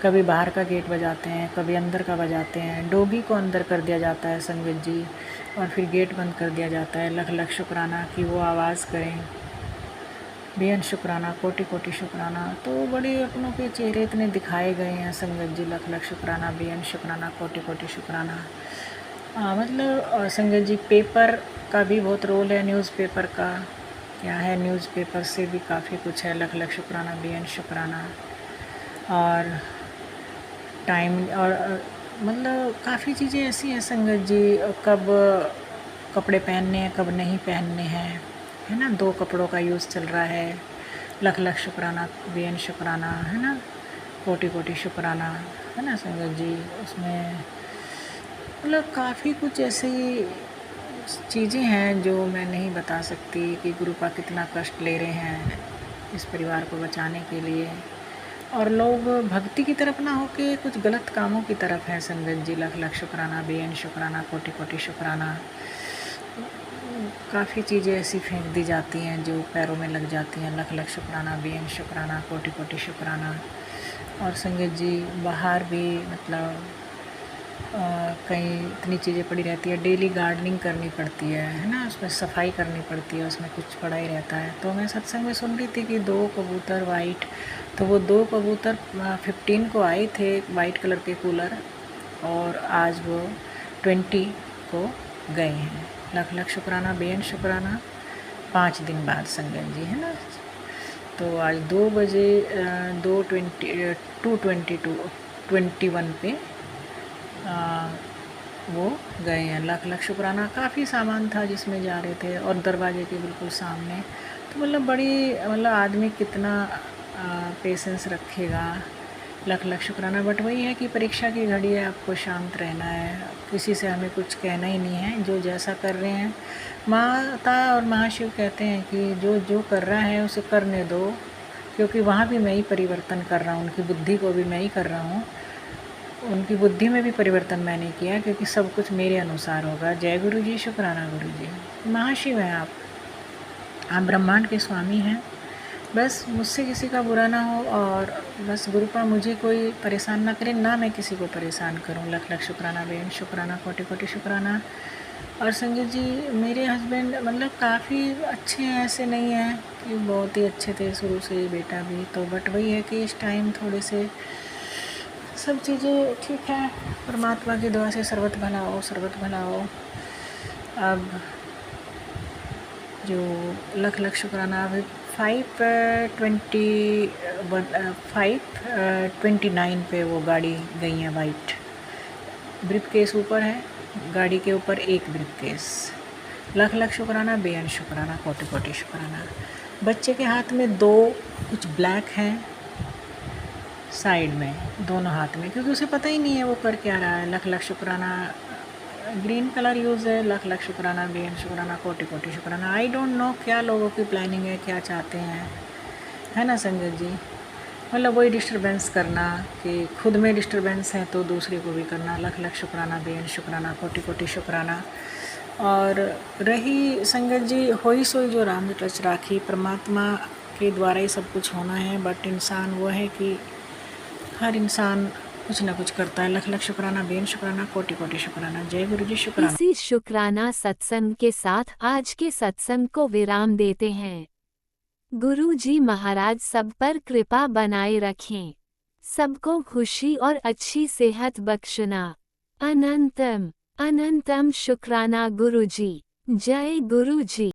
कभी बाहर का गेट बजाते हैं, कभी अंदर का बजाते हैं। डोगी को अंदर कर दिया जाता है संगत जी, और फिर गेट बंद कर दिया जाता है। लख लख शुक्राना कि वो आवाज़ करें, बेअन शुक्राना, कोटि कोटि शुक्राना। तो बड़े अपनों के चेहरे इतने दिखाए गए हैं संगत जी, लख लख शुक्राना, बेअन शुक्राना, कोटि कोटि शुक्राना। मतलब संगत जी पेपर का भी बहुत रोल है, न्यूज़पेपर का क्या है, न्यूज़पेपर से भी काफ़ी कुछ है। लख लख शुक्राना, बेअन शुक्राना, और टाइम, और मतलब काफ़ी चीज़ें ऐसी हैं संगत जी, कब कपड़े पहनने हैं, कब नहीं पहनने हैं, है ना। 2 कपड़ों का यूज़ चल रहा है। लख लख शुक्राना, बेअन शुक्राना, है ना, कोटि कोटि शुक्राना, है ना संगत जी। उसमें मतलब काफ़ी कुछ ऐसी चीज़ें हैं जो मैं नहीं बता सकती कि गुरुपा कितना कष्ट ले रहे हैं इस परिवार को बचाने के लिए, और लोग भक्ति की तरफ ना होके कुछ गलत कामों की तरफ है संगत जी। लख लख शुक्राना, बेअन शुक्राना, कोटि कोटि शुक्राना। काफ़ी चीज़ें ऐसी फेंक दी जाती हैं जो पैरों में लग जाती हैं। लख लख शुक्राना, बेअन शुक्राना, कोटि कोटि शुक्राना। और संगत जी बाहर भी मतलब कहीं इतनी चीज़ें पड़ी रहती है, डेली गार्डनिंग करनी पड़ती है ना, उसमें सफाई करनी पड़ती है, उसमें कुछ पड़ा ही रहता है। तो मैं सत्संग में सुन रही थी कि 2 कबूतर वाइट, तो वो 2 कबूतर 15 को आए थे वाइट कलर के कूलर, और आज वो 20 को गए हैं। लख लख शुक्राना, बेअन शुक्राना। 5 दिन बाद संगत जी, है ना। तो आज 2 बजे 2:21 पे वो गए हैं। लख लख शुक्राना। काफ़ी सामान था जिसमें जा रहे थे, और दरवाजे के बिल्कुल सामने। तो मतलब बड़ी मतलब आदमी कितना पेशेंस रखेगा। लख लख शुक्राना। बट वही है कि परीक्षा की घड़ी है, आपको शांत रहना है, किसी से हमें कुछ कहना ही नहीं है। जो जैसा कर रहे हैं, माता और महाशिव कहते हैं कि जो जो कर रहा है उसे करने दो, क्योंकि वहाँ भी मैं ही परिवर्तन कर रहा हूँ, उनकी बुद्धि को भी मैं ही कर रहा हूँ। उनकी बुद्धि में भी परिवर्तन मैंने किया, क्योंकि सब कुछ मेरे अनुसार होगा। जय गुरु जी, शुक्राना गुरु जी। महाशिव हैं आप ब्रह्मांड के स्वामी हैं। बस मुझसे किसी का बुरा ना हो, और बस गुरुपा मुझे कोई परेशान ना करे, ना मैं किसी को परेशान करूं। लख लख शुक्राना, बेन शुक्राना, कोटि कोटि शुक्राना। और संगीत जी मेरे हस्बैंड मतलब काफ़ी अच्छे हैं, ऐसे नहीं हैं कि बहुत ही अच्छे थे शुरू से ही, बेटा भी तो। बट वही है कि इस टाइम थोड़े से सब चीज़ें ठीक है, परमात्मा की दुआ से सर्वत भला हो, सर्वत भला हो। अब जो लख लख शुक्राना। अब 5:29 पे वो गाड़ी गई है वाइट, ब्रीफ केस ऊपर है, गाड़ी के ऊपर एक ब्रीफ केस। लख लख शुक्राना, बेअन शुक्राना, कोटि कोटि शुक्राना। बच्चे के हाथ में दो कुछ ब्लैक हैं साइड में, दोनों हाथ में, क्योंकि उसे पता ही नहीं है वो कर क्या रहा है। लख लख शुक्राना, ग्रीन कलर यूज़ है। लख लख शुक्राना, बेअन शुक्राना, कोटि कोटि शुक्राना। आई डोंट नो क्या लोगों की प्लानिंग है, क्या चाहते हैं, है ना संगत जी। मतलब वही डिस्टरबेंस करना कि खुद में डिस्टरबेंस है तो दूसरे को भी करना। लख लख शुक्राना, बेअन शुक्राना, कोटि कोटि शुक्राना। और रही संगत जी होई सोई जो राम रच राखी, परमात्मा के द्वारा ही सब कुछ होना है। बट इंसान वो है कि हर इंसान कुछ ना कुछ करता है। लख लख शुक्राना, बेअन शुक्राना, कोटि कोटि शुक्राना। जय गुरु जी, शुक्राना। इसी शुक्राना सत्संग के साथ आज के सत्संग को विराम देते हैं। गुरु जी महाराज सब पर कृपा बनाए रखें, सबको खुशी और अच्छी सेहत बख्शना। अनंतम अनंतम शुक्राना गुरु जी। जय गुरु जी।